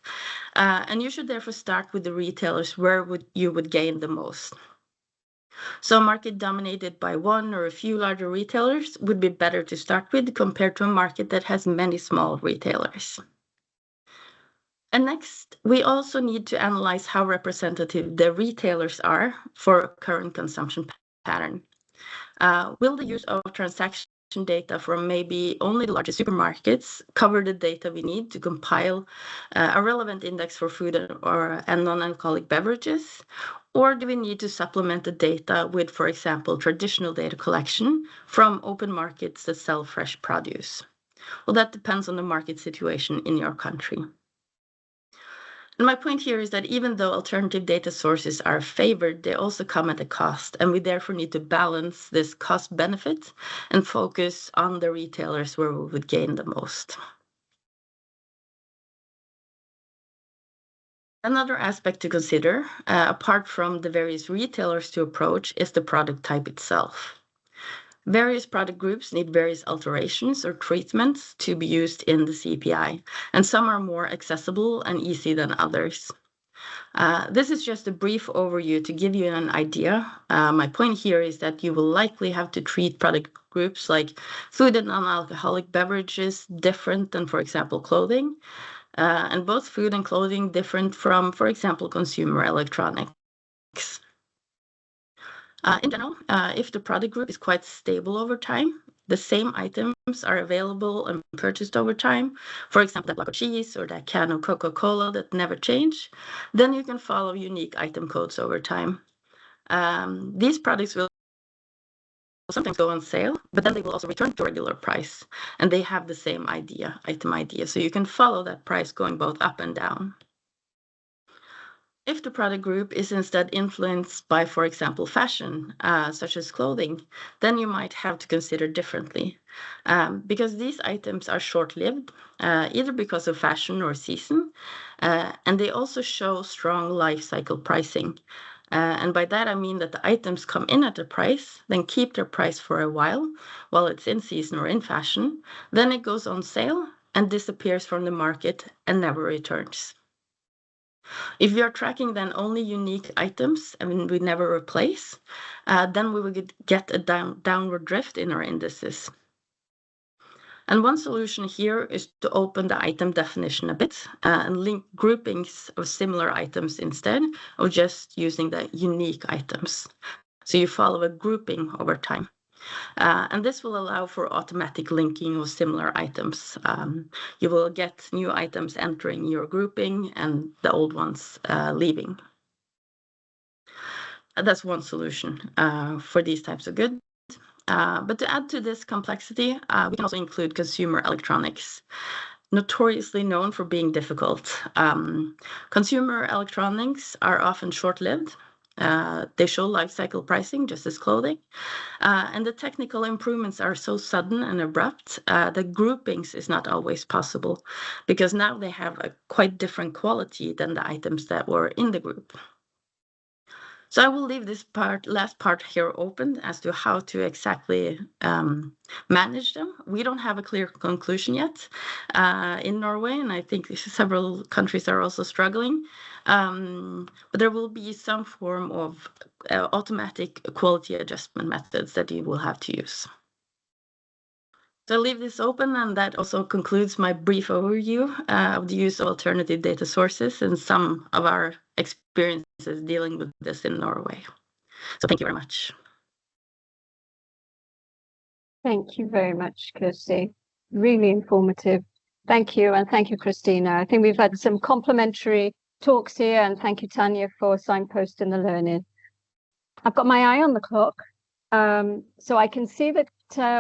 And you should therefore start with the retailers where you would gain the most. So a market dominated by one or a few larger retailers would be better to start with compared to a market that has many small retailers. And next, we also need to analyze how representative the retailers are for current consumption pattern. Will the use of transaction data from maybe only the largest supermarkets cover the data we need to compile a relevant index for food and non-alcoholic beverages? Or do we need to supplement the data with, for example, traditional data collection from open markets that sell fresh produce? Well, that depends on the market situation in your country. And my point here is that even though alternative data sources are favored, they also come at a cost, and we therefore need to balance this cost benefit and focus on the retailers where we would gain the most. Another aspect to consider, apart from the various retailers to approach, is the product type itself. Various product groups need various alterations or treatments to be used in the CPI, and some are more accessible and easy than others. This is just a brief overview to give you an idea. My point here is that you will likely have to treat product groups like food and non-alcoholic beverages different than, for example, clothing, and both food and clothing different from, for example, consumer electronics. In general, if the product group is quite stable over time, the same items are available and purchased over time, for example, that block of cheese or that can of Coca-Cola that never change, then you can follow unique item codes over time. These products will sometimes go on sale, but then they will also return to regular price, and they have the same item ID, so you can follow that price going both up and down. If the product group is instead influenced by, for example, fashion, such as clothing, then you might have to consider differently, because these items are short-lived, either because of fashion or season, and they also show strong life cycle pricing. And by that, I mean that the items come in at a price, then keep their price for a while it's in season or in fashion, then it goes on sale and disappears from the market and never returns. If we are tracking then only unique items and we never replace, then we will get a downward drift in our indices. And one solution here is to open the item definition a bit and link groupings of similar items instead of just using the unique items. So you follow a grouping over time. And this will allow for automatic linking of similar items. You will get new items entering your grouping and the old ones leaving. That's one solution for these types of goods. But to add to this complexity, we can also include consumer electronics, notoriously known for being difficult. Consumer electronics are often short-lived. They show life cycle pricing just as clothing. And the technical improvements are so sudden and abrupt that groupings is not always possible, because now they have a quite different quality than the items that were in the group. So I will leave this last part here open as to how to exactly manage them. We don't have a clear conclusion yet in Norway, and I think several countries are also struggling. But there will be some form of automatic quality adjustment methods that you will have to use. So I'll leave this open, and that also concludes my brief overview of the use of alternative data sources and some of our experiences dealing with this in Norway. So thank you very much. Thank you very much, Kirsty. Really informative. Thank you, and thank you, Christina. I think we've had some complementary talks here, and thank you, Tanya, for signposting the learning. I've got my eye on the clock, so I can see that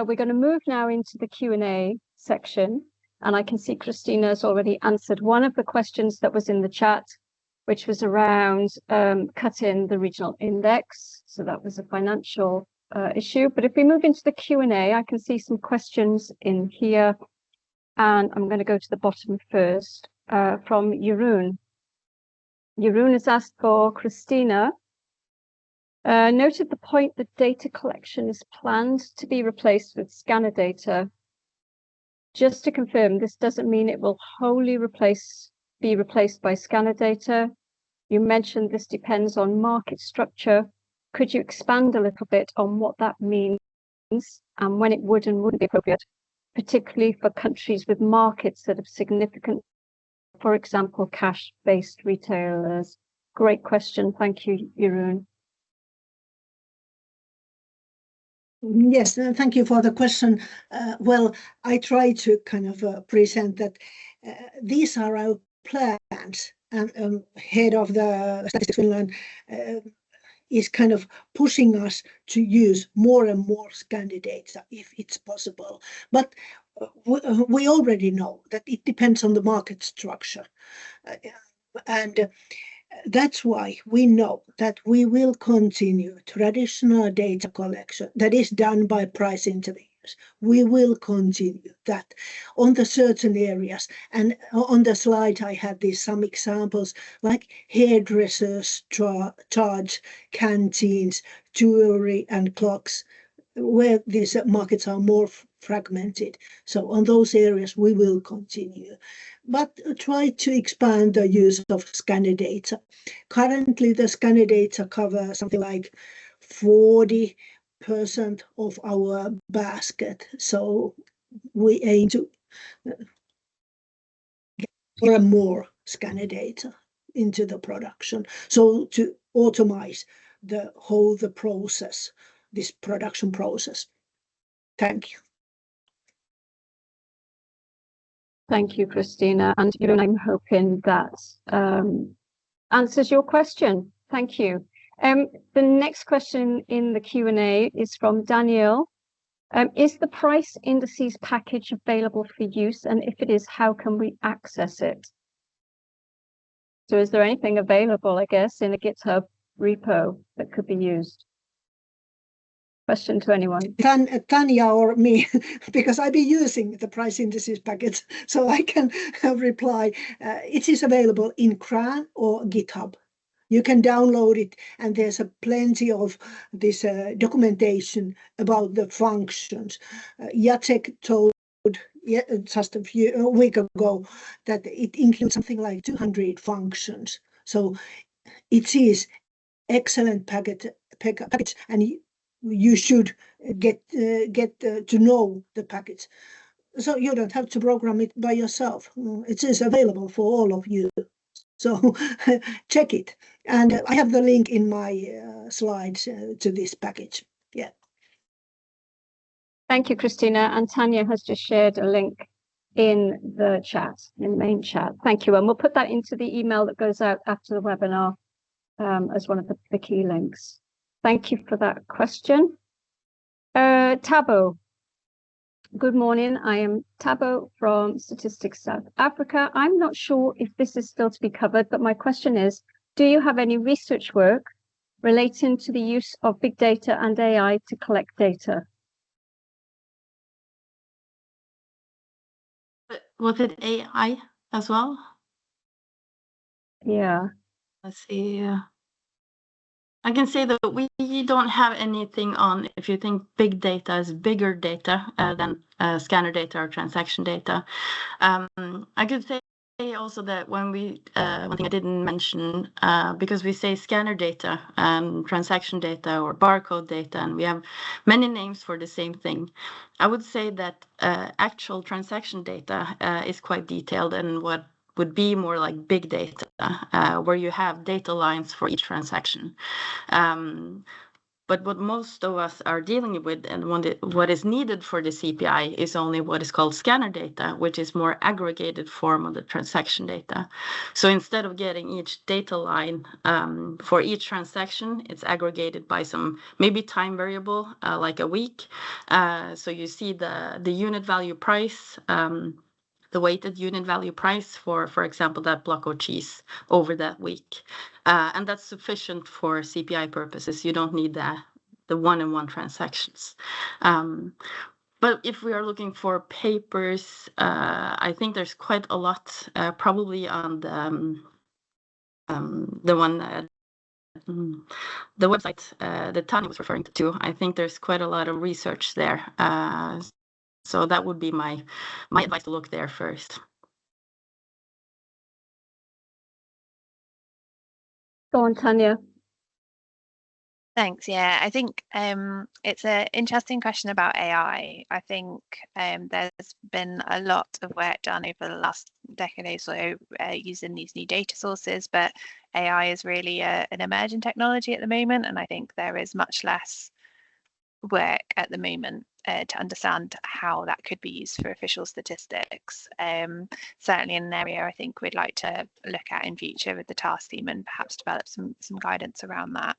we're going to move now into the Q&A section, and I can see Christina has already answered one of the questions that was in the chat, which was around cutting the regional index. So that was a financial issue. But if we move into the Q&A, I can see some questions in here. And I'm going to go to the bottom first from Jeroen. Jeroen has asked for Christina. Noted the point that data collection is planned to be replaced with scanner data. Just to confirm, this doesn't mean it will wholly be replaced by scanner data. You mentioned this depends on market structure. Could you expand a little bit on what that means and when it would and wouldn't be appropriate, particularly for countries with markets that have significant, for example, cash-based retailers? Great question. Thank you, Jeroen. Yes, thank you for the question. Well, I try to kind of present that these are our plans, and head of the Statistics Finland is kind of pushing us to use more and more scanner data if it's possible. But we already know that it depends on the market structure. And that's why we know that we will continue traditional data collection that is done by price interveners. We will continue that on the certain areas. And on the slide, I had some examples like hairdressers charge, canteens, jewelry and clocks, where these markets are more fragmented. So on those areas, we will continue, but try to expand the use of scanner data. Currently, the scanner data cover something like 40% of our basket. So we aim to get more and more scanner data into the production. So to automate the process, this production process. Thank you. Thank you, Christina. And I'm hoping that answers your question. Thank you. The next question in the Q&A is from Daniel. Is the price indices package available for use? And if it is, how can we access it? So is there anything available, I guess, in a GitHub repo that could be used? Question to anyone. Tanya or me, because I've been using the price indices package, so I can reply. It is available in CRAN or GitHub. You can download it, and there's plenty of this documentation about the functions. Jacek told just a week ago that it includes something like 200 functions. So it is excellent package, and you should get to know the package. So you don't have to program it by yourself. It is available for all of you. So check it. And I have the link in my slides to this package. Yeah. Thank you, Christina. And Tanya has just shared a link in the chat, in the main chat. Thank you. And we'll put that into the email that goes out after the webinar as one of the key links. Thank you for that question. Tabo. Good morning. I am Tabo from Statistics South Africa. I'm not sure if this is still to be covered, but my question is, do you have any research work relating to the use of big data and AI to collect data? Was it AI as well? Yeah. Let's see. I can say that we don't have anything on, if you think big data is bigger data than scanner data or transaction data. I could say also that when one thing I didn't mention, because we say scanner data and transaction data or barcode data, and we have many names for the same thing. I would say that actual transaction data is quite detailed, and what would be more like big data, where you have data lines for each transaction. But what most of us are dealing with and what is needed for the CPI is only what is called scanner data, which is more aggregated form of the transaction data. So instead of getting each data line for each transaction, it's aggregated by some maybe time variable, like a week. So you see the unit value price, the weighted unit value price for example, that block of cheese over that week. And that's sufficient for CPI purposes. You don't need the one-on-one transactions. But if we are looking for papers, I think there's quite a lot, probably on the one the website that Tanya was referring to. I think there's quite a lot of research there. So that would be my advice, to look there first. Go on, Tanya. Thanks. Yeah, I think it's an interesting question about AI. I think there's been a lot of work done over the last decade or so using these new data sources, but AI is really an emerging technology at the moment, and I think there is much less work at the moment to understand how that could be used for official statistics. Certainly an area I think we'd like to look at in future with the task team, and perhaps develop some guidance around that.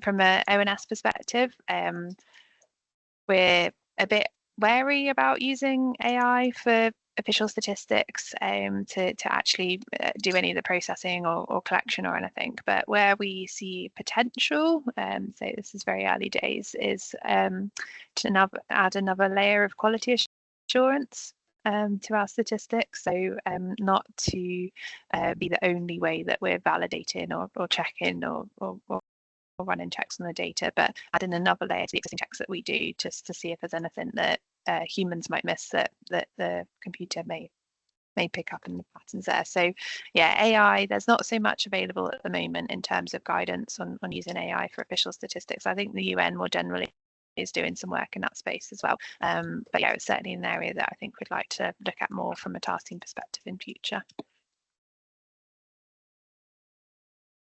From a ONS perspective, we're a bit wary about using AI for official statistics to actually do any of the processing or collection or anything. But where we see potential, so this is very early days, is to add another layer of quality assurance to our statistics. So not to be the only way that we're validating or checking or running checks on the data, but adding another layer to the existing checks that we do, just to see if there's anything that humans might miss that the computer may pick up in the patterns there. So yeah, AI, there's not so much available at the moment in terms of guidance on using AI for official statistics. I think the UN more generally is doing some work in that space as well. But yeah, it's certainly an area that I think we'd like to look at more from a task team perspective in future.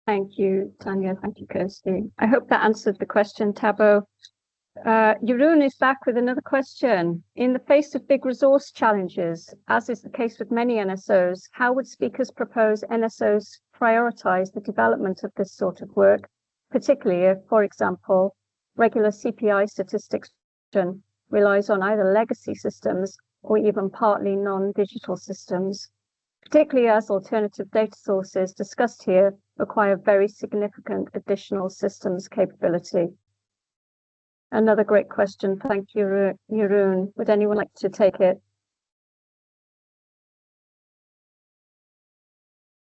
Thank you, Tanya. Thank you, Kirsty. I hope that answered the question, Tabo. Jeroen is back with another question. In the face of big resource challenges, as is the case with many NSOs, how would speakers propose NSOs prioritize the development of this sort of work, particularly if, for example, regular CPI statistics relies on either legacy systems or even partly non-digital systems, particularly as alternative data sources discussed here require very significant additional systems capability? Another great question. Thank you, Jeroen. Would anyone like to take it?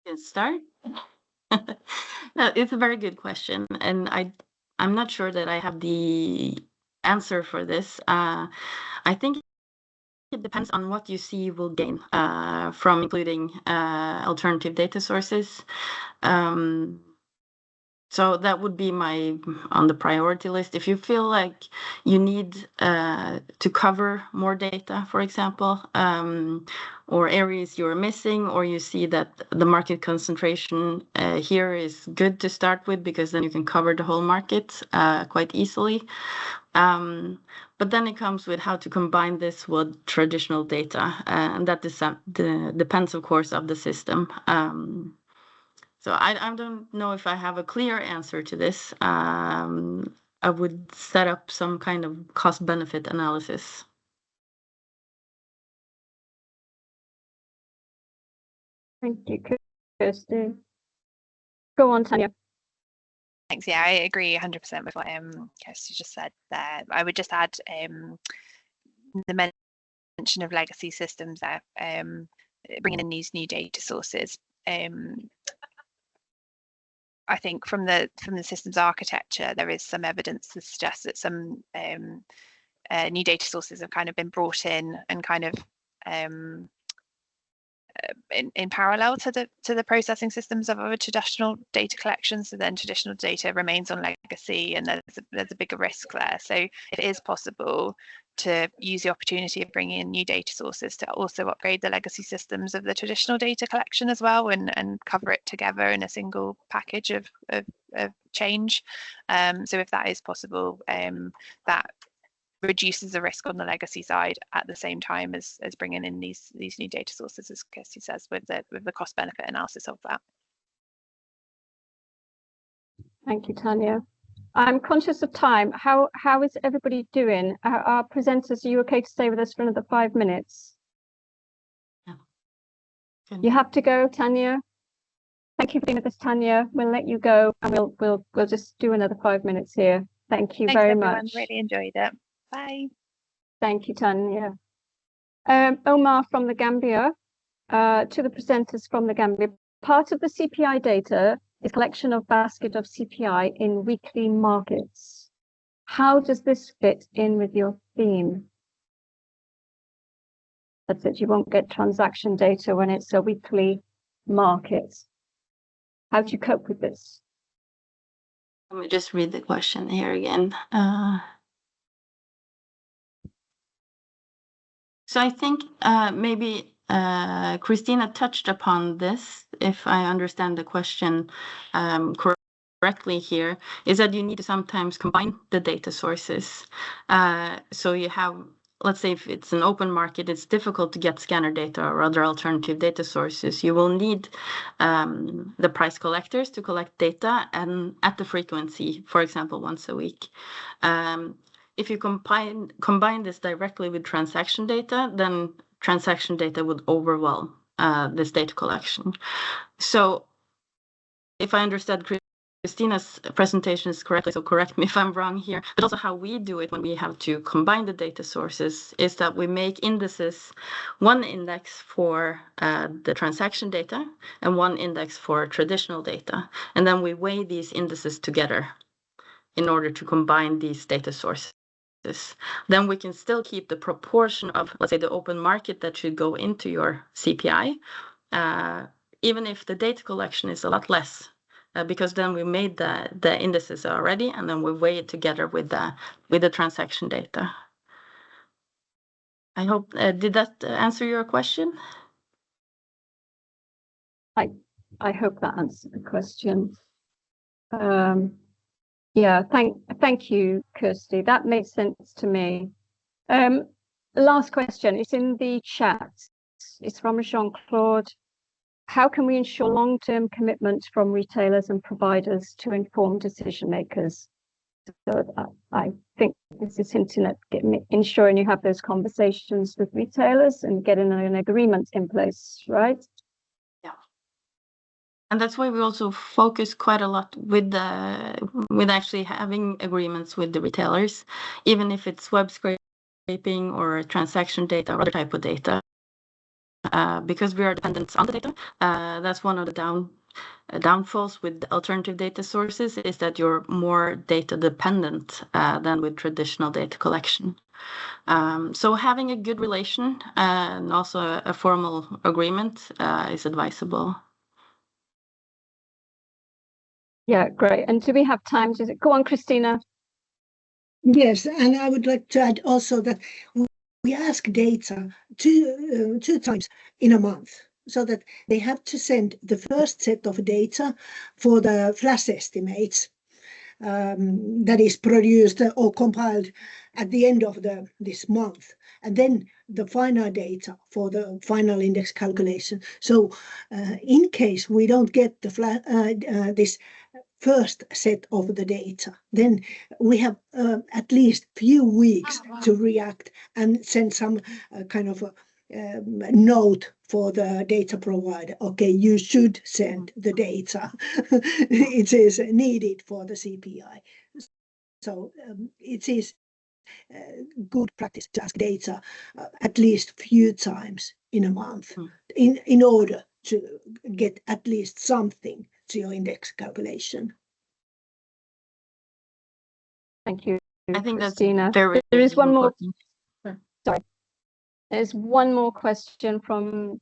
Can start? No, it's a very good question, and I'm not sure that I have the answer for this. I think it depends on what you see will gain from including alternative data sources. So that would be on the priority list. If you feel like you need to cover more data, for example, or areas you're missing, or you see that the market concentration here is good to start with, because then you can cover the whole market quite easily. But then it comes with how to combine this with traditional data, and that depends, of course, of the system. So I don't know if I have a clear answer to this. I would set up some kind of cost-benefit analysis. Thank you, Kirsty. Go on, Tanya. Thanks. Yeah, I agree 100% with what Kirsty just said there. I would just add the mention of legacy systems there, bringing in these new data sources. I think from the systems architecture, there is some evidence to suggest that some new data sources have kind of been brought in and kind of in parallel to the processing systems of other traditional data collections. So then traditional data remains on legacy, and there's a bigger risk there. So it is possible to use the opportunity of bringing in new data sources to also upgrade the legacy systems of the traditional data collection as well, and cover it together in a single package of change. So if that is possible, that reduces the risk on the legacy side at the same time as bringing in these new data sources, as Kirsty says, with the cost benefit analysis of that. Thank you, Tanya. I'm conscious of time. How is everybody doing? Our presenters, are you okay to stay with us for another 5 minutes? Yeah. You have to go, Tanya? Thank you for being with us, Tanya. We'll let you go, and we'll just do another 5 minutes here. Thank you Thanks, very everyone. much. Really enjoyed it. Bye. Thank you, Tanya. Omar from the Gambia, to the presenters from the Gambia. Part of the CPI data is collection of basket of CPI in weekly markets. How does this fit in with your theme? That's it, you won't get transaction data when it's a weekly market. How do you cope with this? Let me just read the question here again. So I think maybe Christina touched upon this, if I understand the question correctly here, is that you need to sometimes combine the data sources. So you have, let's say if it's an open market, it's difficult to get scanner data or other alternative data sources. You will need the price collectors to collect data and at the frequency, for example, once a week. If you combine this directly with transaction data, then transaction data would overwhelm this data collection. So if I understood Christina's presentation is correctly, so correct me if I'm wrong here, but also how we do it when we have to combine the data sources is that we make indices, one index for the transaction data and one index for traditional data. And then we weigh these indices together in order to combine these data sources. Then we can still keep the proportion of, let's say, the open market that should go into your CPI, even if the data collection is a lot less, because then we made the indices already, and then we weigh it together with the transaction data. I hope, did that answer your question? I hope that answered the question. Yeah, thank you, Kirsty. That made sense to me. Last question, it's in the chat. It's from Jean-Claude. How can we ensure long-term commitment from retailers and providers to inform decision makers? So I think this is hinting at ensuring you have those conversations with retailers and getting an agreement in place, right? And that's why we also focus quite a lot with actually having agreements with the retailers, even if it's web scraping or transaction data or other type of data, because we are dependent on the data. That's one of the downfalls with alternative data sources, is that you're more data dependent than with traditional data collection. So having a good relation and also a formal agreement is advisable. Yeah, great. And do we have time to go on, Christina? Yes, and I would like to add also that we ask data two times in a month, so that they have to send the first set of data for the flash estimates that is produced or compiled at the end of this month, and then the final data for the final index calculation. So in case we don't get this first set of the data, then we have at least few weeks to react and send some kind of note for the data provider. Okay, you should send the data. It is needed for the CPI. So it is good practice to ask data at least few times in a month in order to get at least something to your index calculation. Thank you, I think Christina. that's very There is one more. important. Sorry. There's one more question from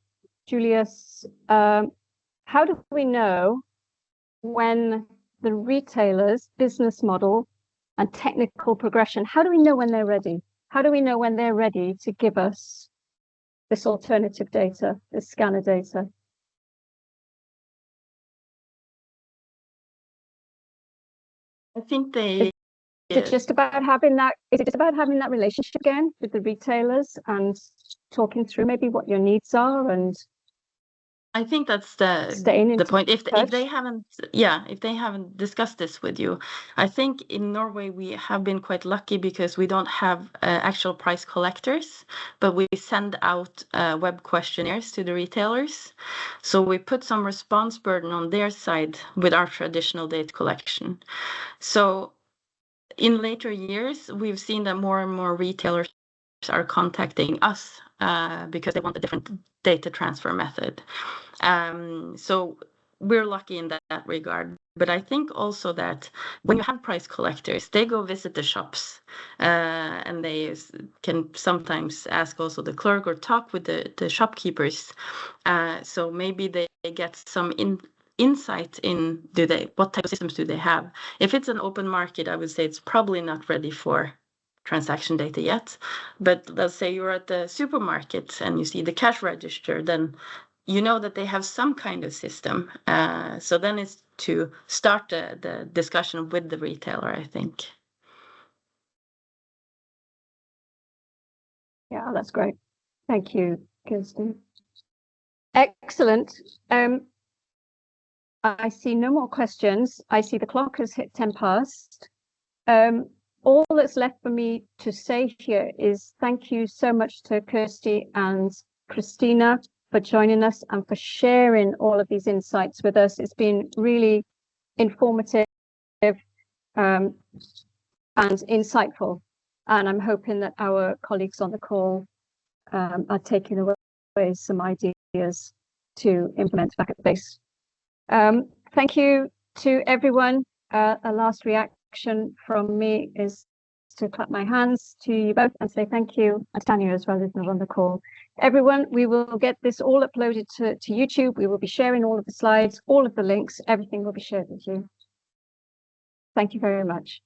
Julius. How do we know when the retailer's business model and technical progression, how do we know when they're ready? How do we know when they're ready to give us this alternative data, this scanner data? I think they. Is it just about having that? Is it just about having that relationship again with the retailers and talking through maybe what your needs are and I think that's staying in the point. If touch. they haven't, if they haven't discussed this with you, I think in Norway we have been quite lucky because we don't have actual price collectors, but we send out web questionnaires to the retailers. So we put some response burden on their side with our traditional data collection. So in later years, we've seen that more and more retailers are contacting us because they want a different data transfer method. So we're lucky in that regard. But I think also that when you have price collectors, they go visit the shops and they can sometimes ask also the clerk or talk with the shopkeepers. So maybe they get some insight in what type of systems do they have. If it's an open market, I would say it's probably not ready for transaction data yet. But let's say you're at the supermarket and you see the cash register, then you know that they have some kind of system. So then it's to start the discussion with the retailer, I think. Yeah, that's great. Thank you, Kirsten. Excellent. I see no more questions. I see the clock has hit 10 past. All that's left for me to say here is thank you so much to Kirsty and Christina for joining us and for sharing all of these insights with us. It's been really informative and insightful. And I'm hoping that our colleagues on the call are taking away some ideas to implement back at the base. Thank you to everyone. A last reaction from me is to clap my hands to you both and say thank you, and Tanya as well, who's not on the call. Everyone, we will get this all uploaded to YouTube. We will be sharing all of the slides, all of the links, everything will be shared with you. Thank you very much.